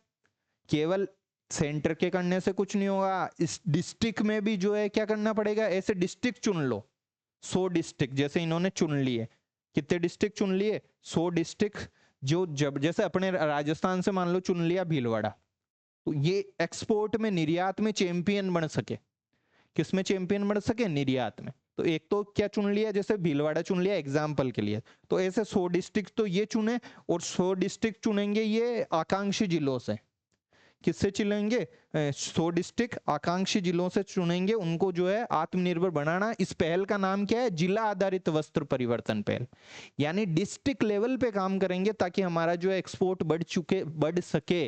केवल सेंटर के करने से कुछ नहीं होगा, इस डिस्ट्रिक्ट में भी जो है क्या करना पड़ेगा, ऐसे डिस्ट्रिक्ट चुन लो, 100 डिस्ट्रिक्ट जैसे इन्होंने चुन लिए। कितने डिस्ट्रिक्ट चुन लिए, 100 डिस्ट्रिक्ट जो जब जैसे अपने राजस्थान से मान लो चुन लिया भीलवाड़ा, तो ये एक्सपोर्ट में निर्यात में चैंपियन बन सके। किस में चैंपियन बन सके? निर्यात में। तो एक तो क्या चुन लिया, जैसे भीलवाड़ा चुन लिया एग्जाम्पल के लिए, तो ऐसे 100 डिस्ट्रिक्ट तो ये चुने, और 100 डिस्ट्रिक्ट चुनेंगे ये आकांक्षी जिलों से। किससे चुनेंगे? 100 डिस्ट्रिक्ट आकांक्षी जिलों से चुनेंगे, उनको जो है आत्मनिर्भर बनाना। इस पहल का नाम क्या है? जिला आधारित वस्त्र परिवर्तन पहल। यानी डिस्ट्रिक्ट लेवल पे काम करेंगे ताकि हमारा जो है एक्सपोर्ट बढ़ सके।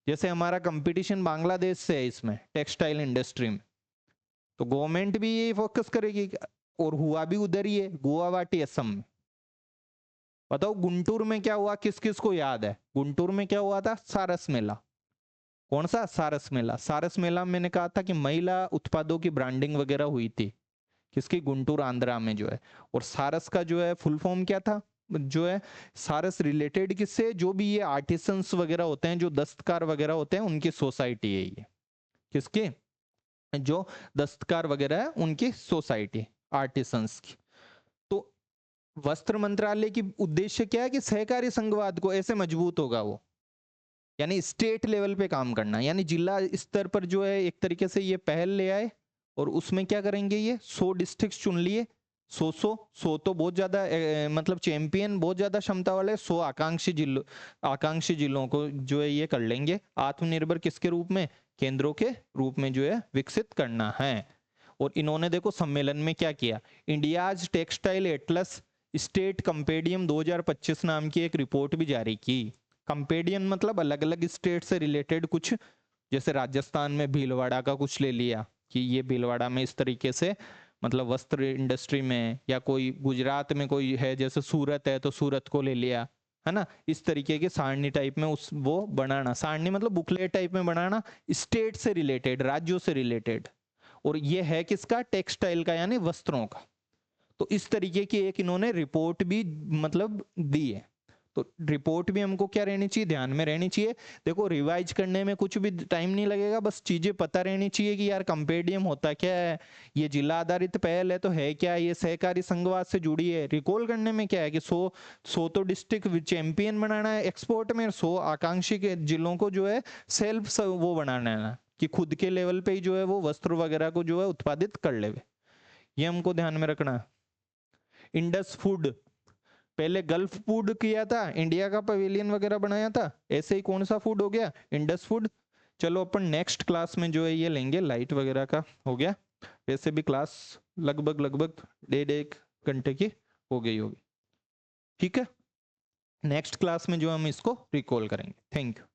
जैसे हमारा कंपटीशन बांग्लादेश से है इसमें टेक्सटाइल इंडस्ट्री में, तो गवर्नमेंट भी ये फोकस करेगी, और हुआ भी उधर ही है, गुवाहाटी असम में। बताओ गुंटूर में क्या हुआ? किस किस को याद है? गुंटूर में क्या हुआ था? सारस मेला। कौन सा? सारस मेला। सारस मेला में मैंने कहा था कि महिला उत्पादों की ब्रांडिंग वगैरह हुई थी। किसकी? गुंटूर आंध्रा में जो है। और सारस का जो है फुल फॉर्म क्या था? जो है सारस रिलेटेड किससे? जो भी ये आर्टिसंस वगैरह होते हैं, जो दस्तकार वगैरह होते हैं, उनकी सोसाइटी है ये। किसकी? जो दस्तकार वगैरह है उनकी सोसाइटी, आर्टिसंस की। तो वस्त्र मंत्रालय की उद्देश्य क्या है? कि सहकारी संघवाद को ऐसे मजबूत होगा वो, यानी स्टेट लेवल पे काम करना, यानी जिला स्तर पर जो है एक तरीके से ये पहल ले आए। और उसमें क्या करेंगे? ये 100 डिस्ट्रिक्ट चुन लिए, 100 तो बहुत ज्यादा, मतलब चैंपियन बहुत ज्यादा क्षमता वाले 100 आकांक्षी जिलों को जो है ये कर लेंगे आत्मनिर्भर। किसके रूप में? केंद्रों के रूप में जो है विकसित करना है। और इन्होंने देखो सम्मेलन में क्या किया, India's textile Atlas state compendium 2025 नाम की एक रिपोर्ट भी जारी की। कंपेडियन मतलब अलग अलग स्टेट से रिलेटेड कुछ, जैसे राजस्थान में भीलवाड़ा का कुछ ले लिया कि ये भीलवाड़ा में इस तरीके से मतलब वस्त्र इंडस्ट्री में, या कोई गुजरात में कोई है जैसे सूरत है तो सूरत को ले लिया, है ना। इस तरीके के सारणी टाइप में उस वो बनाना, सारणी मतलब बुकलेट टाइप में बनाना, स्टेट से रिलेटेड, राज्यों से रिलेटेड। और ये है किसका? टेक्सटाइल का, यानी वस्त्रों का। तो इस तरीके की एक इन्होंने रिपोर्ट भी मतलब दी है। तो रिपोर्ट भी हमको क्या रहनी चाहिए? ध्यान में रहनी चाहिए। देखो रिवाइज करने में कुछ भी टाइम नहीं लगेगा, बस चीजें पता रहनी चाहिए कि यार कंपेडियम होता क्या है, ये जिला आधारित पहल है तो है क्या, ये सहकारी संघवाद से जुड़ी है। रिकॉल करने में क्या है कि 100 तो डिस्ट्रिक्ट चैंपियन बनाना है एक्सपोर्ट में, 100 आकांक्षी के जिलों को जो है सेल्फ वो बनाना है कि खुद के लेवल पे ही जो है वो वस्त्र वगैरह को जो है उत्पादित कर ले। ये हमको ध्यान में रखना है। इंडस फूड, पहले गल्फ फूड किया था, इंडिया का पवेलियन वगैरह बनाया था, ऐसे ही कौन सा फूड हो गया? Indus food. चलो अपन नेक्स्ट क्लास में जो है ये लेंगे, लाइट वगैरह का हो गया। वैसे भी क्लास लगभग लगभग 1.5 घंटे की हो गई होगी, ठीक है। नेक्स्ट क्लास में जो हम इसको रिकॉल करेंगे। Thank you.